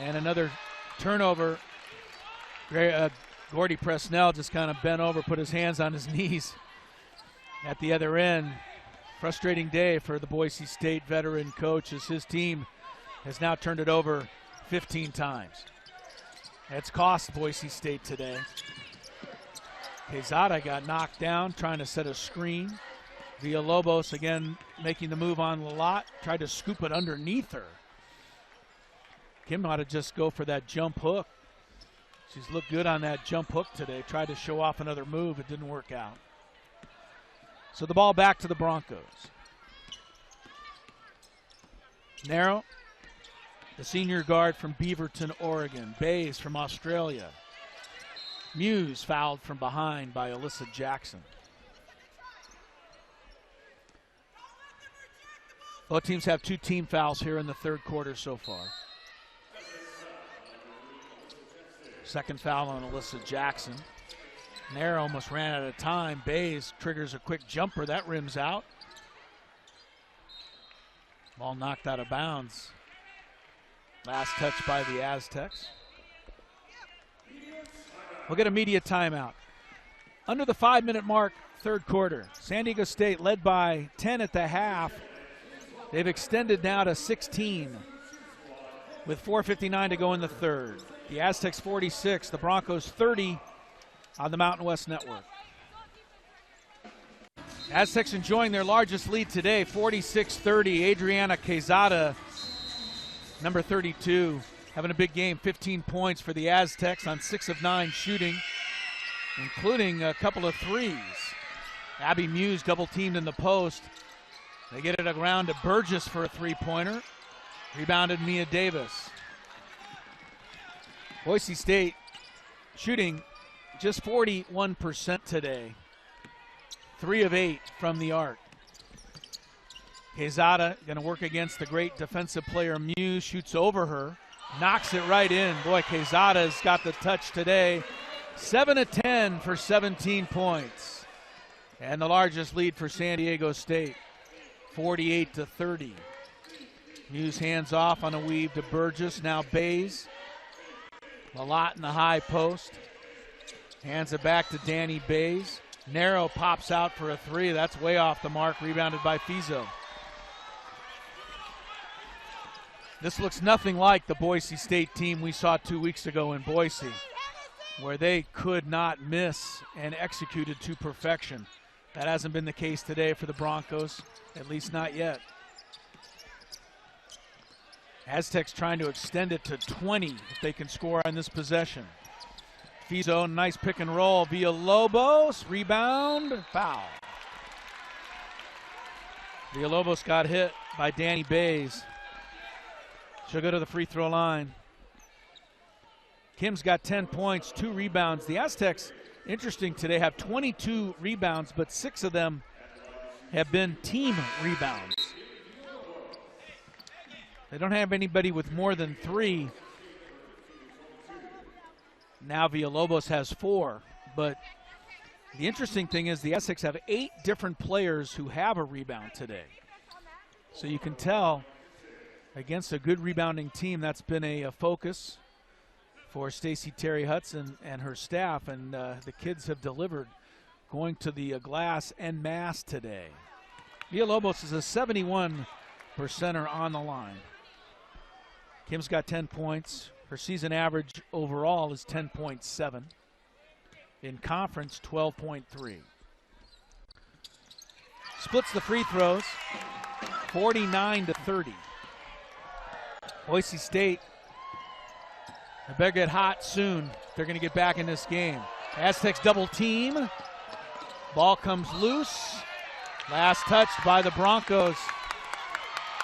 And another turnover. Gordy Presnell just kind of bent over, put his hands on his knees at the other end. Frustrating day for the Boise State veteran coach as his team has now turned it over 15 times. It's cost Boise State today. Quezada got knocked down trying to set a screen. Villalobos again making the move on Lalott, tried to scoop it underneath her. Kim ought to just go for that jump hook. She's looked good on that jump hook today. Tried to show off another move. It didn't work out. So the ball back to the Broncos. Narrow, the senior guard from Beaverton, Oregon. Bays from Australia. Muse fouled from behind by Alyssa Jackson. Both teams have 2 team fouls here in the third quarter so far. Second foul on Alyssa Jackson. Narrow almost ran out of time. Bays triggers a quick jumper. That rims out. Ball knocked out of bounds. Last touch by the Aztecs. We'll get a media timeout. Under the 5-minute mark, third quarter. San Diego State led by 10 at the half. They've extended now to 16 with 4:59 to go in the third. The Aztecs 46, the Broncos 30 on the Mountain West Network. Aztecs enjoying their largest lead today, 46-30. Adriana Quezada, number 32, having a big game, 15 points for the Aztecs on 6 of 9 shooting, including a couple of threes. Abby Muse double-teamed in the post. They get it around to Burgess for a three-pointer. Rebounded Mia Davis. Boise State shooting just 41% today. 3 of 8 from the arc. Quezada going to work against the great defensive player Muse, shoots over her, knocks it right in. Boy, Quezada's got the touch today. 7 of 10 for 17 points. And the largest lead for San Diego State, 48-30. Muse hands off on a weave to Burgess. Now Bays. Lalott in the high post. Hands it back to Danny Bays. Narrow pops out for a three. That's way off the mark. Rebounded by Fizo. This looks nothing like the Boise State team we saw 2 weeks ago in Boise, where they could not miss and executed to perfection. That hasn't been the case today for the Broncos, at least not yet. Aztecs trying to extend it to 20 if they can score on this possession. Fizo, nice pick and roll. Villalobos, rebound, foul. Villalobos got hit by Danny Bays. She'll go to the free throw line. Kim's got 10 points, 2 rebounds. The Aztecs, interesting today, have 22 rebounds, but 6 of them have been team rebounds. They don't have anybody with more than 3. Now Villalobos has 4, but the interesting thing is the Aztecs have 8 different players who have a rebound today. So you can tell against a good rebounding team, that's been a focus for Stacey Terry Hudson and her staff, and the kids have delivered, going to the glass en masse today. Villalobos is a 71%er on the line. Kim's got 10 points. Her season average overall is 10.7. In conference, 12.3. Splits the free throws, 49-30. Boise State, they better get hot soon. They're going to get back in this game. Aztecs double team. Ball comes loose. Last touched by the Broncos.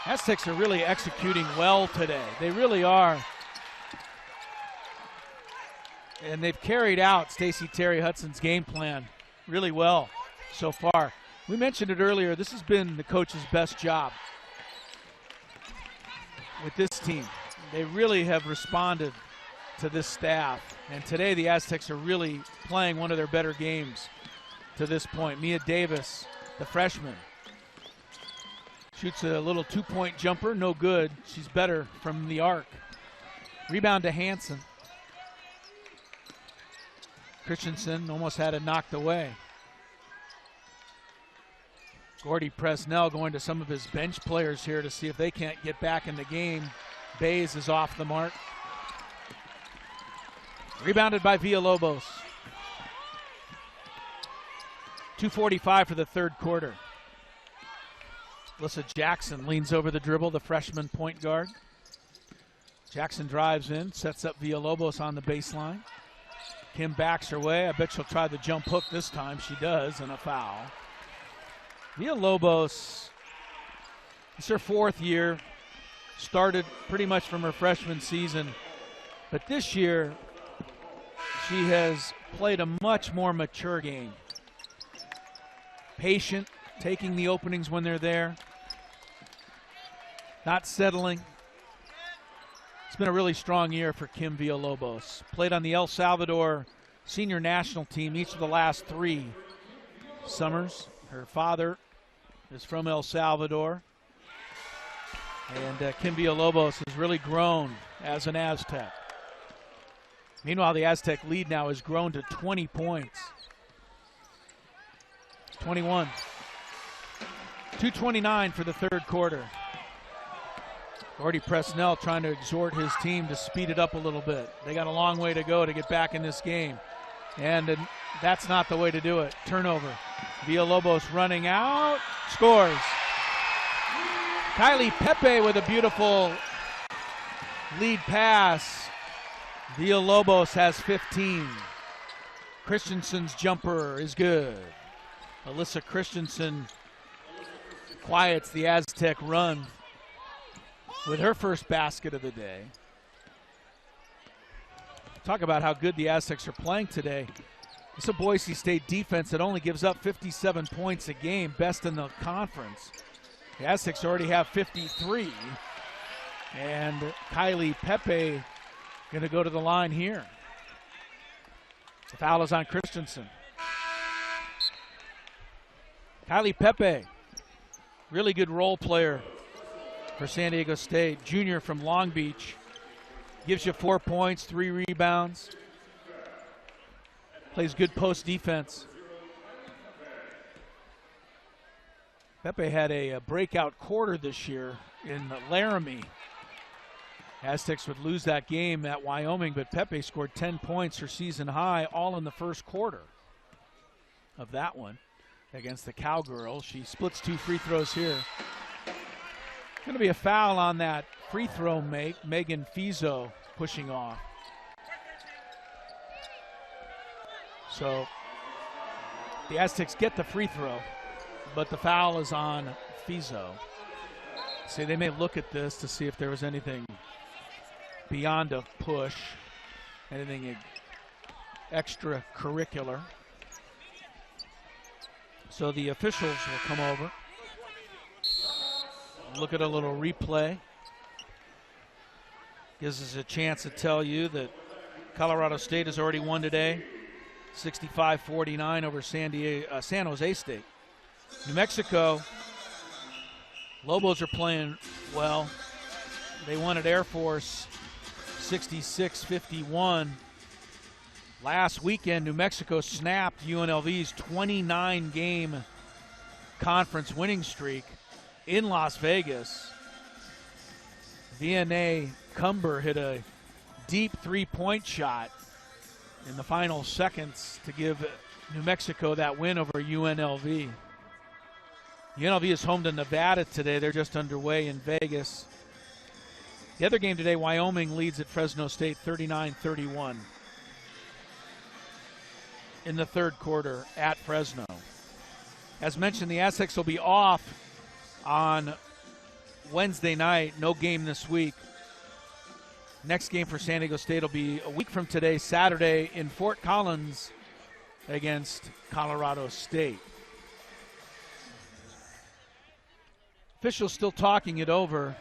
Aztecs are really executing well today. They really are. And they've carried out Stacey Terry Hudson's game plan really well so far. We mentioned it earlier. This has been the coach's best job with this team. They really have responded to this staff. And today the Aztecs are really playing one of their better games to this point. Mia Davis, the freshman, shoots a little 2-point jumper, no good. She's better from the arc. Rebound to Hansen. Christensen almost had it knocked away. Gordy Presnell going to some of his bench players here to see if they can't get back in the game. Bays is off the mark. Rebounded by Villalobos. 2:45 for the third quarter. Alyssa Jackson leans over the dribble, the freshman point guard. Jackson drives in, sets up Villalobos on the baseline. Kim backs her way. I bet she'll try the jump hook this time. She does, and a foul. Villalobos, it's her fourth year. Started pretty much from her freshman season. But this year, she has played a much more mature game. Patient, taking the openings when they're there. Not settling. It's been a really strong year for Kim Villalobos. Played on the El Salvador senior national team each of the last 3 summers. Her father is from El Salvador. And Kim Villalobos has really grown as an Aztec. Meanwhile, the Aztec lead now has grown to 20 points. 21. 2:29 for the third quarter. Gordy Presnell trying to exhort his team to speed it up a little bit. They got a long way to go to get back in this game. And that's not the way to do it. Turnover. Villalobos running out. Scores. Kylie Pepe with a beautiful lead pass. Villalobos has 15. Christensen's jumper is good. Alyssa Christensen quiets the Aztec run with her first basket of the day. Talk about how good the Aztecs are playing today. It's a Boise State defense that only gives up 57 points a game, best in the conference. The Aztecs already have 53. And Kylie Pepe going to go to the line here. The foul is on Christensen. Kylie Pepe, really good role player for San Diego State. Junior from Long Beach. Gives you 4 points, 3 rebounds. Plays good post defense. Pepe had a breakout quarter this year in Laramie. Aztecs would lose that game at Wyoming, but Pepe scored 10 points, her season high, all in the first quarter of that one against the Cowgirls. She splits 2 free throws here. Going to be a foul on that free throw make. Megan Fizo pushing off. So the Aztecs get the free throw, but the foul is on Fizo. See, they may look at this to see if there was anything beyond a push, anything extracurricular. So the officials will come over, look at a little replay. Gives us a chance to tell you that Colorado State has already won today, 65-49 over San Jose State. New Mexico, Lobos are playing well. They won at Air Force 66-51. Last weekend, New Mexico snapped UNLV's 29-game conference winning streak in Las Vegas. Vianney Cumber hit a deep three-point shot in the final seconds to give New Mexico that win over UNLV. UNLV is home to Nevada today. They're just underway in Vegas. The other game today, Wyoming leads at Fresno State 39-31 in the third quarter at Fresno. As mentioned, the Aztecs will be off on Wednesday night. No game this week. Next game for San Diego State will be a week from today, Saturday, in Fort Collins against Colorado State. Officials still talking it over.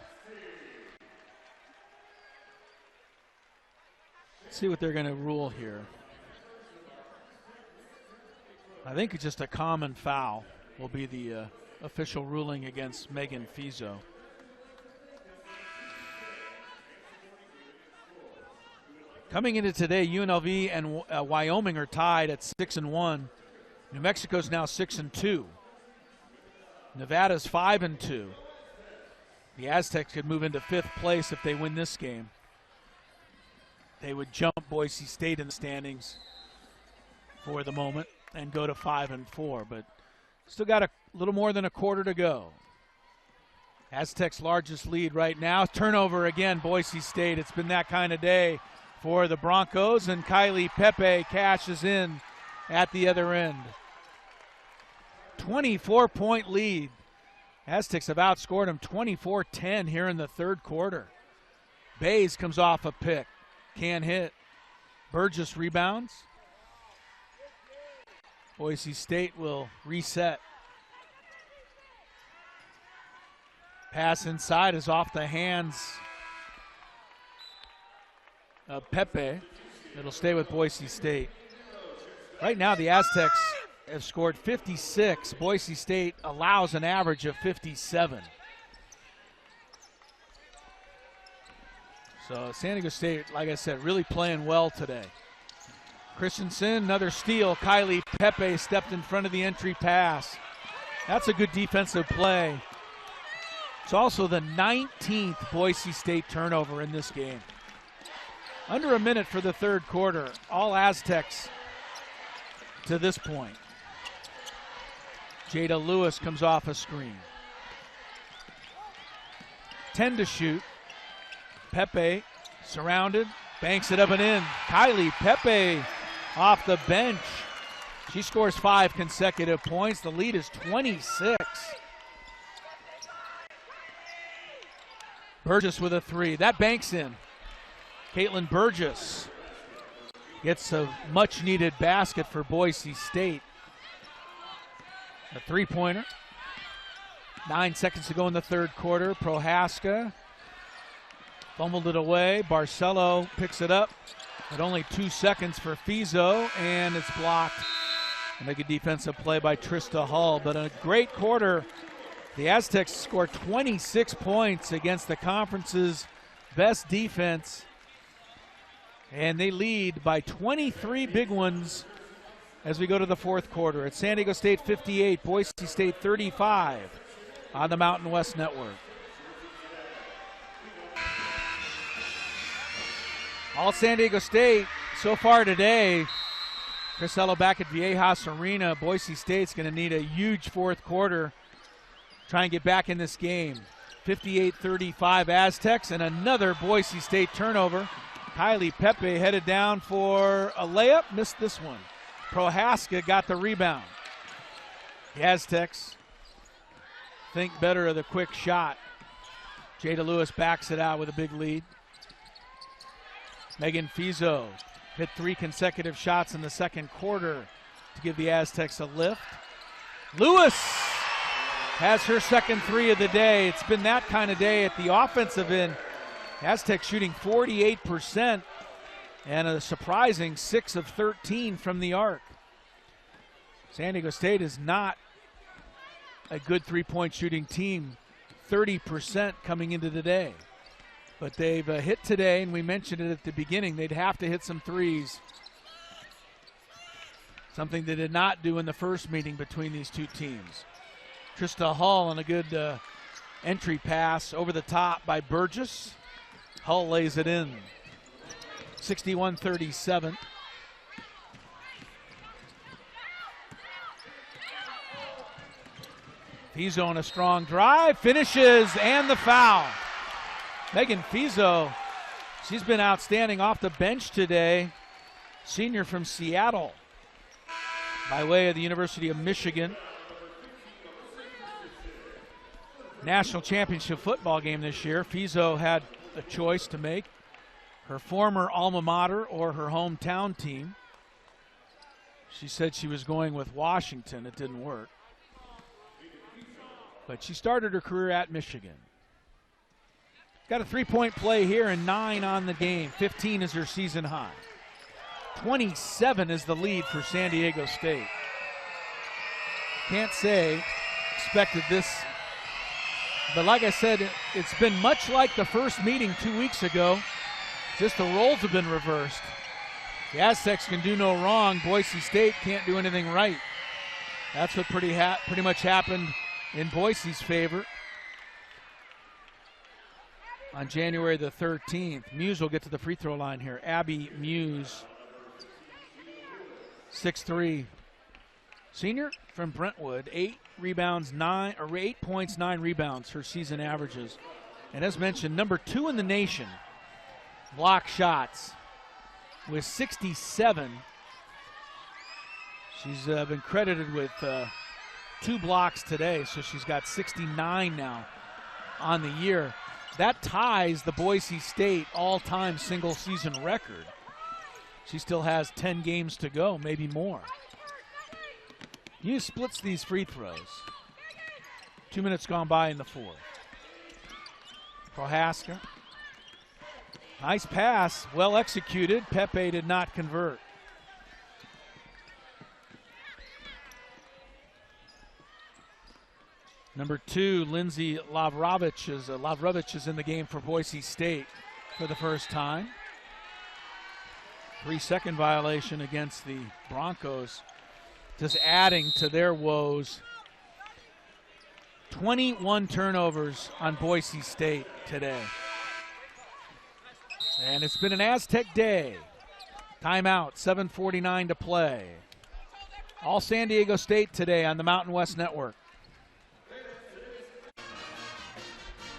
Let's see what they're going to rule here. I think it's just a common foul will be the official ruling against Megan Fizo. Coming into today, UNLV and Wyoming are tied at 6-1. New Mexico's now 6-2. Nevada's 5-2. The Aztecs could move into 5th place if they win this game. They would jump Boise State in the standings for the moment and go to 5-4, but still got a little more than a quarter to go. Aztecs' largest lead right now. Turnover again, Boise State. It's been that kind of day for the Broncos, and Kylie Pepe cashes in at the other end. 24-point lead. Aztecs have outscored them 24-10 here in the third quarter. Bays comes off a pick. Can't hit. Burgess rebounds. Boise State will reset. Pass inside is off the hands of Pepe. It'll stay with Boise State. Right now the Aztecs have scored 56. Boise State allows an average of 57. So San Diego State, like I said, really playing well today. Christensen, another steal. Kylie Pepe stepped in front of the entry pass. That's a good defensive play. It's also the 19th Boise State turnover in this game. Under a minute for the third quarter. All Aztecs to this point. Jada Lewis comes off a screen. 10 to shoot. Pepe surrounded, banks it up and in. Kylie Pepe off the bench. She scores 5 consecutive points. The lead is 26. Burgess with a 3. That banks in. Caitlin Burgess gets a much-needed basket for Boise State. A three-pointer. 9 seconds to go in the third quarter. Prohaska fumbled it away. Barcelo picks it up, but only 2 seconds for Fizo, and it's blocked. And a good defensive play by Trista Hull, but a great quarter. The Aztecs scored 26 points against the conference's best defense, and they lead by 23 big ones as we go to the fourth quarter. It's San Diego State 58, Boise State 35 on the Mountain West Network. All San Diego State so far today. Chris Ello back at Viejas Arena. Boise State's going to need a huge fourth quarter. Try and get back in this game. 58-35 Aztecs, and another Boise State turnover. Kylie Pepe headed down for a layup, missed this one. Prohaska got the rebound. The Aztecs think better of the quick shot. Jada Lewis backs it out with a big lead. Megan Fizo hit 3 consecutive shots in the second quarter to give the Aztecs a lift. Lewis has her second 3 of the day. It's been that kind of day at the offensive end. Aztecs shooting 48% and a surprising 6 of 13 from the arc. San Diego State is not a good three-point shooting team, 30% coming into the day. But they've hit today, and we mentioned it at the beginning, they'd have to hit some threes. Something they did not do in the first meeting between these two teams. Trista Hull on a good entry pass over the top by Burgess. Hull lays it in. 61-37. Fizo on a strong drive, finishes, and the foul. Megan Fizo, she's been outstanding off the bench today. Senior from Seattle by way of the University of Michigan. National championship football game this year. Fizo had a choice to make. Her former alma mater or her hometown team. She said she was going with Washington. It didn't work. But she started her career at Michigan. Got a three-point play here and 9 on the game. 15 is her season high. 27 is the lead for San Diego State. Can't say expected this. But like I said, it's been much like the first meeting 2 weeks ago. Just the roles have been reversed. The Aztecs can do no wrong. Boise State can't do anything right. That's what pretty much happened in Boise's favor on January the 13th. Muse will get to the free throw line here. Abby Muse, 6'3", senior from Brentwood. 8 points, 9 rebounds, her season averages. And as mentioned, number 2 in the nation, block shots with 67. She's been credited with 2 blocks today, so she's got 69 now on the year. That ties the Boise State all-time single-season record. She still has 10 games to go, maybe more. Hughes splits these free throws. 2 minutes gone by in the fourth. Prohaska. Nice pass, well executed. Pepe did not convert. Number 2, Lindsay Lavrovich is in the game for Boise State for the first time. 3-second violation against the Broncos, just adding to their woes. 21 turnovers on Boise State today. And it's been an Aztec day. Timeout, 7:49 to play. All San Diego State today on the Mountain West Network.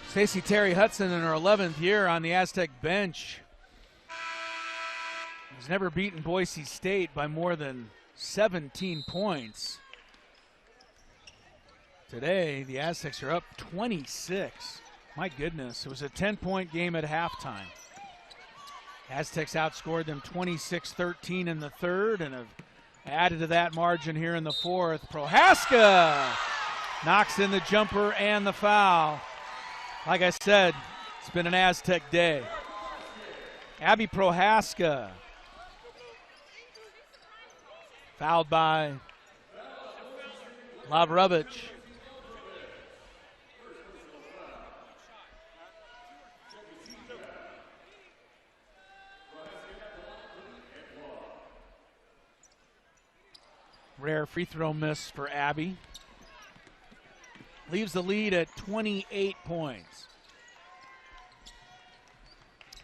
Stacey Terry Hudson in her 11th year on the Aztec bench. Has never beaten Boise State by more than 17 points. Today, the Aztecs are up 26. My goodness, it was a 10-point game at halftime. Aztecs outscored them 26-13 in the third and have added to that margin here in the fourth. Prohaska knocks in the jumper and the foul. Like I said, it's been an Aztec day. Abby Prohaska fouled by Lavrovich. Rare free throw miss for Abby. Leaves the lead at 28 points.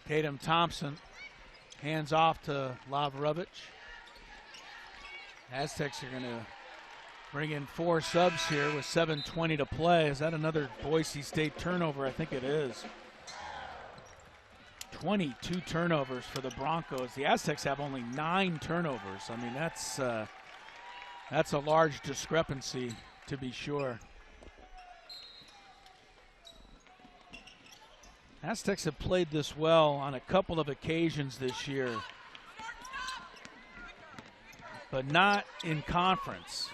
Tatum Thompson hands off to Lavrovich. Aztecs are going to bring in 4 subs here with 7:20 to play. Is that another Boise State turnover? I think it is. 22 turnovers for the Broncos. The Aztecs have only 9 turnovers. I mean, that's a large discrepancy, to be sure. Aztecs have played this well on a couple of occasions this year, but not in conference.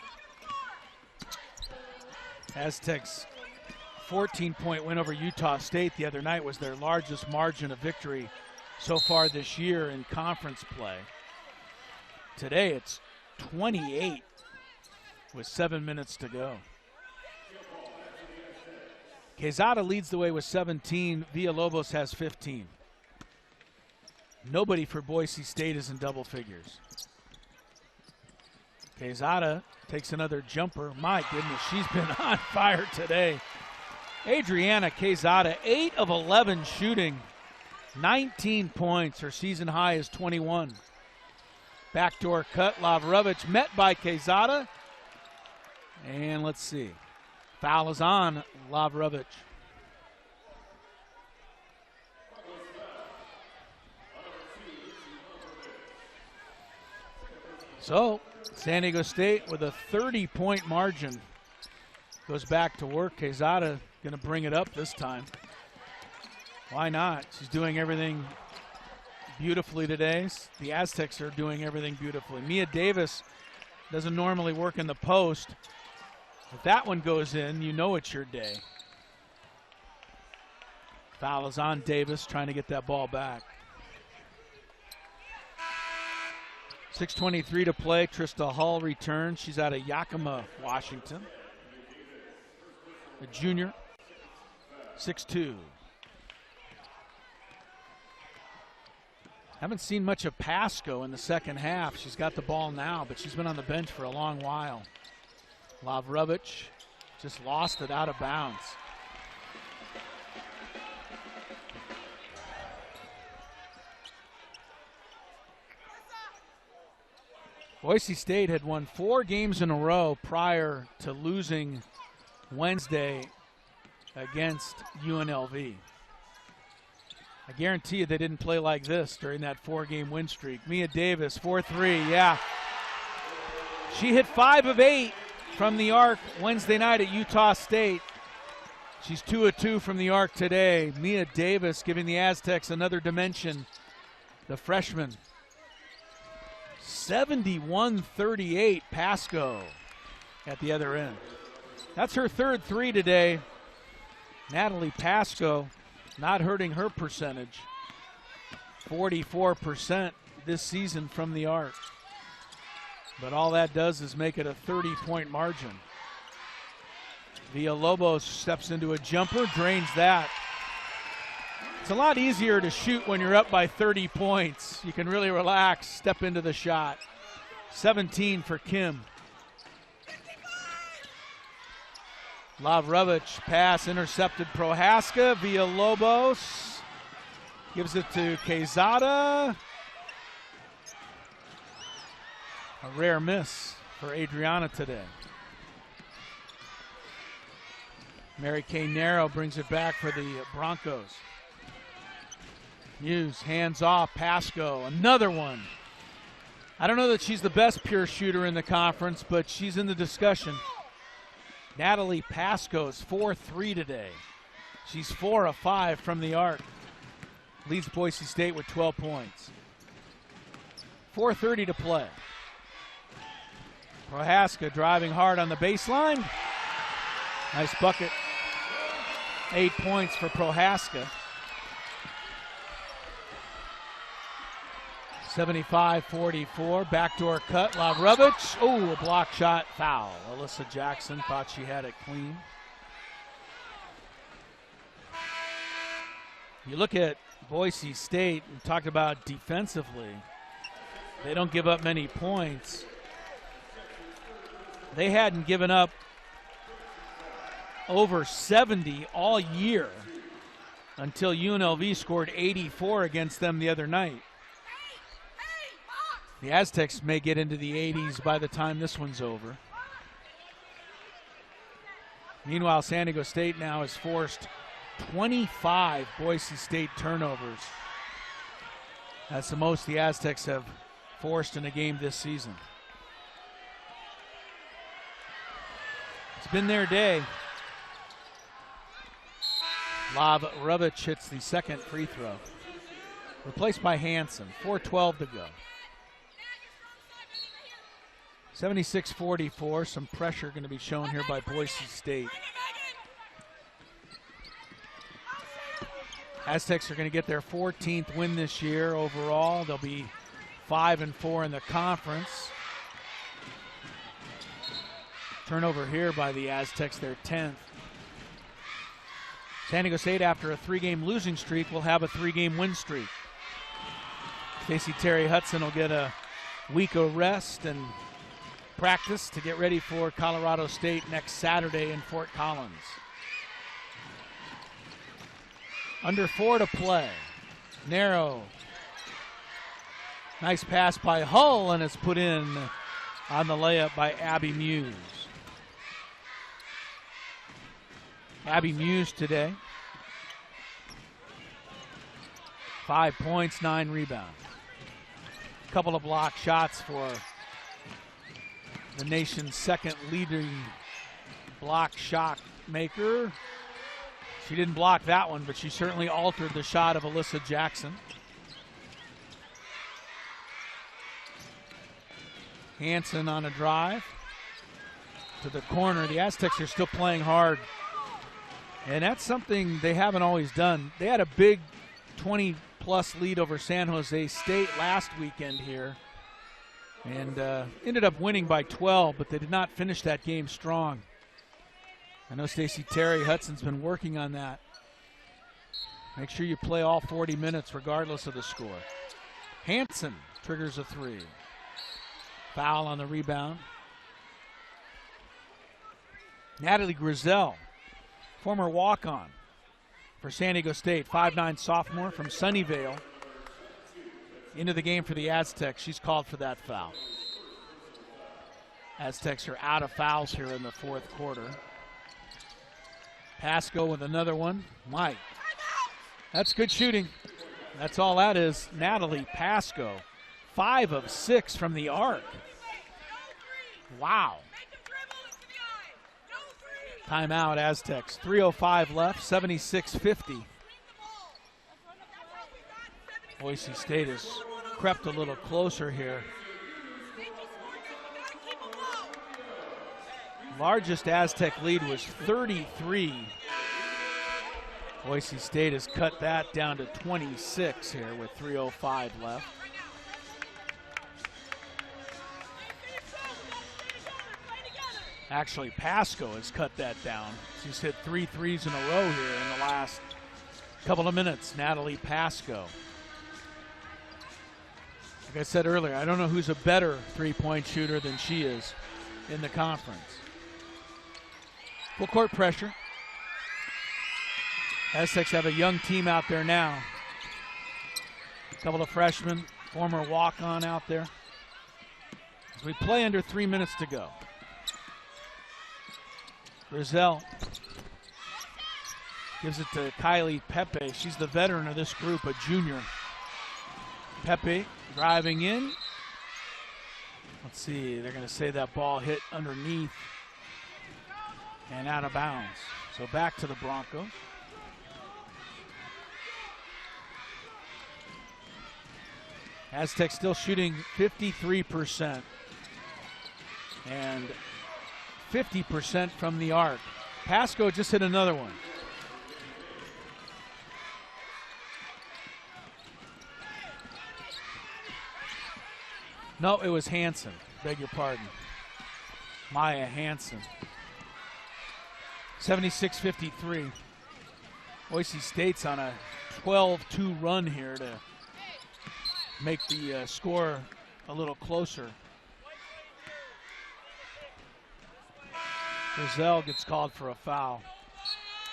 Aztecs' 14-point win over Utah State the other night was their largest margin of victory so far this year in conference play. Today it's 28 with 7 minutes to go. Quezada leads the way with 17. Villalobos has 15. Nobody for Boise State is in double figures. Quezada takes another jumper. My goodness, she's been on fire today. Adriana Quezada, 8 of 11 shooting, 19 points. Her season high is 21. Backdoor cut, Lavrovich met by Quezada. And let's see. Foul is on Lavrovich. So, San Diego State with a 30-point margin goes back to work. Quezada going to bring it up this time. Why not? She's doing everything beautifully today. The Aztecs are doing everything beautifully. Mia Davis doesn't normally work in the post. If that one goes in, you know it's your day. Foul is on Davis, trying to get that ball back. 6:23 to play. Trista Hull returns. She's out of Yakima, Washington. A junior, 6'2". Haven't seen much of Pasco in the second half. She's got the ball now, but she's been on the bench for a long while. Lavrovich Just lost it out of bounds. Boise State had won 4 games in a row prior to losing Wednesday against UNLV. I guarantee you they didn't play like this during that 4-game win streak. Mia Davis, 4-3, yeah. She hit 5 of 8 from the arc Wednesday night at Utah State. She's 2 of 2 from the arc today. Mia Davis giving the Aztecs another dimension. The freshman. 71-38 Pasco at the other end. That's her 3rd 3 today. Natalie Pasco not hurting her percentage. 44% this season from the arc. But all that does is make it a 30-point margin. Villalobos steps into a jumper, drains that. It's a lot easier to shoot when you're up by 30 points. You can really relax, step into the shot. 17 for Kim. Lavrovich pass intercepted Prohaska. Villalobos gives it to Quezada. A rare miss for Adriana today. Mary Kay Narrow brings it back for the Broncos. Muse hands off, Pasco, another one. I don't know that she's the best pure shooter in the conference, but she's in the discussion. Natalie Pasco's 4-3 today. She's 4 of 5 from the arc. Leads Boise State with 12 points. 4:30 to play. Prohaska driving hard on the baseline. Nice bucket. 8 points for Prohaska. 75-44, backdoor cut, Lavrovich. Oh, a block shot, foul. Alyssa Jackson thought she had it clean. You look at Boise State, we talked about defensively. They don't give up many points. They hadn't given up over 70 all year until UNLV scored 84 against them the other night. The Aztecs may get into the 80s by the time this one's over. Meanwhile, San Diego State now has forced 25 Boise State turnovers. That's the most the Aztecs have forced in a game this season. It's been their day. Lavrovich hits the second free throw. Replaced by Hansen. 4:12 to go. 76-44, some pressure going to be shown here by Boise State. Aztecs are going to get their 14th win this year overall. They'll be 5-4 in the conference. Turnover here by the Aztecs, their 10th. San Diego State, after a 3-game losing streak, will have a 3-game win streak. Stacey Terry Hudson will get a week of rest and practice to get ready for Colorado State next Saturday in Fort Collins. Under 4 to play. Narrow. Nice pass by Hull, and it's put in on the layup by Abby Muse. Abby Muse today. 5 points, 9 rebounds. A couple of block shots for the nation's second leading block shot maker. She didn't block that one, but she certainly altered the shot of Alyssa Jackson. Hansen on a drive to the corner. The Aztecs are still playing hard, and that's something they haven't always done. They had a big 20-plus lead over San Jose State last weekend here, and ended up winning by 12, but they did not finish that game strong. I know Stacey Terry Hudson's been working on that. Make sure you play all 40 minutes regardless of the score. Hansen triggers a 3. Foul on the rebound. Natalie Grizel, former walk-on for San Diego State, 5'9" sophomore from Sunnyvale, into the game for the Aztecs. She's called for that foul. Aztecs are out of fouls here in the fourth quarter. Pasco with another one. Mike, that's good shooting. That's all that is. Natalie Pasco, 5 of 6 from the arc. Wow. Timeout, Aztecs. 3:05 left, 76-50. Boise State has crept a little closer here. Largest Aztec lead was 33. Boise State has cut that down to 26 here with 3:05 left. Actually, Pasco has cut that down. She's hit 3 threes in a row here in the last couple of minutes. Natalie Pasco. Like I said earlier, I don't know who's a better three-point shooter than she is in the conference. Full court pressure. Aztecs have a young team out there now. A couple of freshmen, former walk-on out there. As we play under 3 minutes to go. Grizel gives it to Kylie Pepe. She's the veteran of this group, a junior. Pepe driving in. Let's see, they're going to say that ball hit underneath and out of bounds. So back to the Broncos. Aztecs still shooting 53% and 50% from the arc. Pasco just hit another one. No, it was Hansen. Beg your pardon. Maya Hansen. 76-53. Boise State's on a 12-2 run here to make the score a little closer. Grizel gets called for a foul.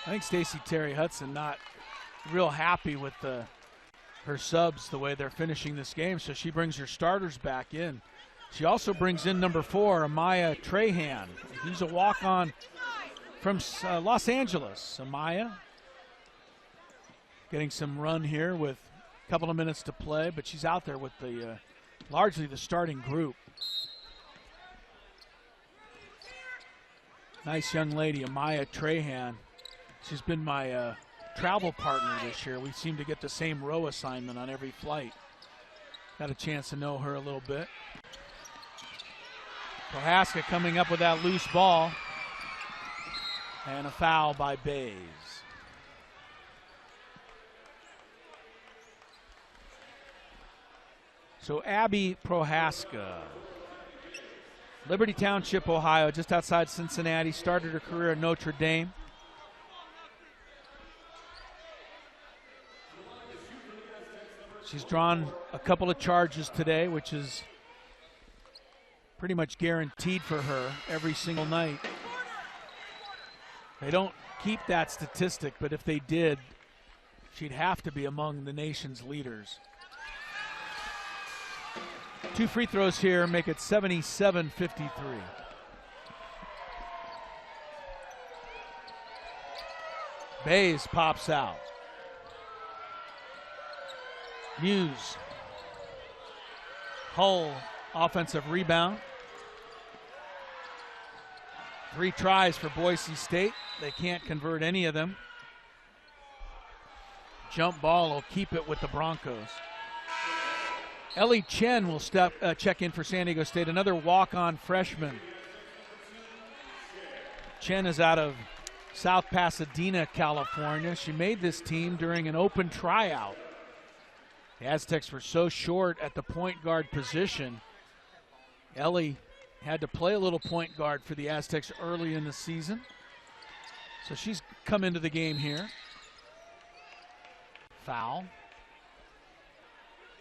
I think Stacey Terry Hudson not real happy with her subs, the way they're finishing this game, so she brings her starters back in. She also brings in number 4, Amaya Trahan. He's a walk-on from Los Angeles. Amaya getting some run here with a couple of minutes to play, but she's out there with the largely the starting group. Nice young lady, Amaya Trahan. She's been my travel partner this year. We seem to get the same row assignment on every flight. Got a chance to know her a little bit. Prohaska coming up with that loose ball. And a foul by Bays. So Abby Prohaska, Liberty Township, Ohio, just outside Cincinnati, started her career at Notre Dame. She's drawn a couple of charges today, which is pretty much guaranteed for her every single night. They don't keep that statistic, but if they did, she'd have to be among the nation's leaders. 2 free throws here make it 77-53. Bays pops out. Muse. Hull offensive rebound. 3 tries for Boise State. They can't convert any of them. Jump ball will keep it with the Broncos. Ellie Chen will check in for San Diego State, another walk-on freshman. Chen is out of South Pasadena, California. She made this team during an open tryout. The Aztecs were so short at the point guard position. Ellie had to play a little point guard for the Aztecs early in the season. So she's come into the game here. Foul.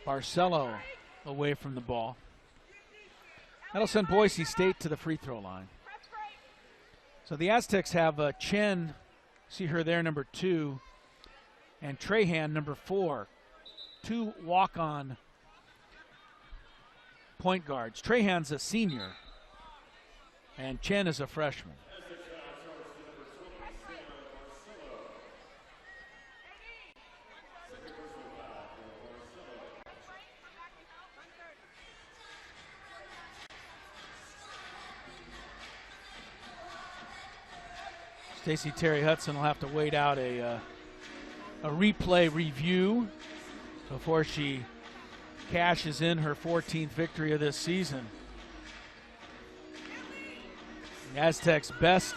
Barcelo away from the ball. That'll send Boise State to the free throw line. So the Aztecs have Chen, see her there, number 2, and Trahan, number 4. 2 walk-on point guards. Trahan's a senior, and Chen is a freshman. Stacey Terry Hudson will have to wait out a replay review before she cashes in her 14th victory of this season. The Aztecs' best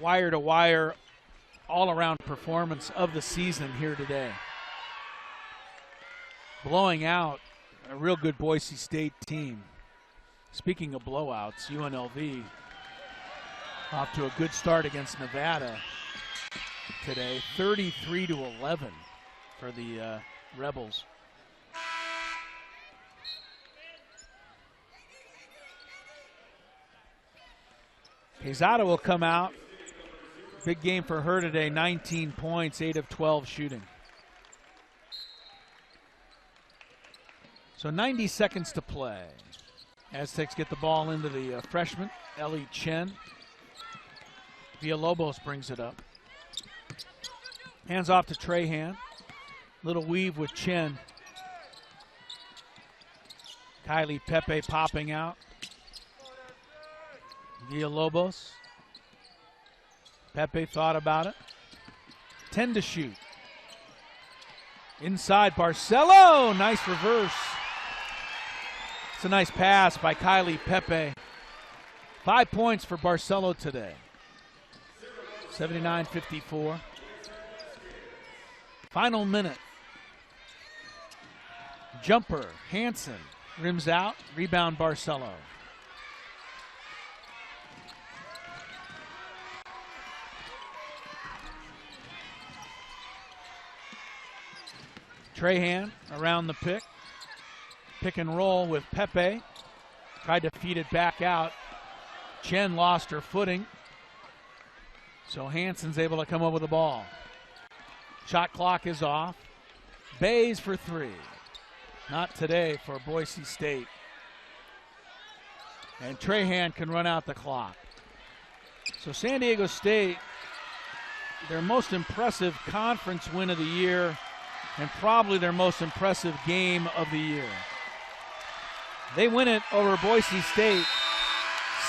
wire-to-wire, all-around performance of the season here today. Blowing out a real good Boise State team. Speaking of blowouts, UNLV off to a good start against Nevada today, 33-11 for the Rebels. Quezada will come out. Big game for her today, 19 points, 8 of 12 shooting. So 90 seconds to play. Aztecs get the ball into the freshman, Ellie Chen. Villalobos brings it up. Hands off to Trahan. Little weave with Chen. Kylie Pepe popping out. Villalobos. Pepe thought about it. 10 to shoot. Inside Barcelo. Nice reverse. It's a nice pass by Kylie Pepe. 5 points for Barcelo today. 79-54. Final minute. Jumper, Hansen, rims out, rebound Barcelo. Trahan around the pick. Pick and roll with Pepe. Tried to feed it back out. Chen lost her footing. So Hansen's able to come up with the ball. Shot clock is off. Bays for 3. Not today for Boise State. And Trahan can run out the clock. So San Diego State, their most impressive conference win of the year and probably their most impressive game of the year. They win it over Boise State,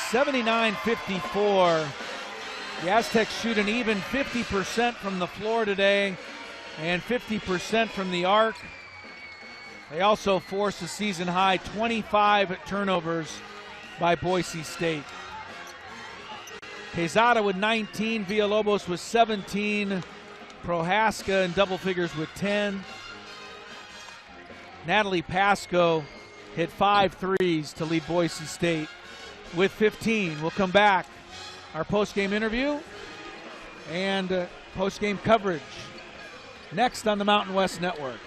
79-54. The Aztecs shoot an even 50% from the floor today and 50% from the arc. They also forced a season-high 25 turnovers by Boise State. Quezada with 19, Villalobos with 17, Prohaska in double figures with 10. Natalie Pasco hit 5 threes to lead Boise State with 15. We'll come back. Our post-game interview and post-game coverage next on the Mountain West Network.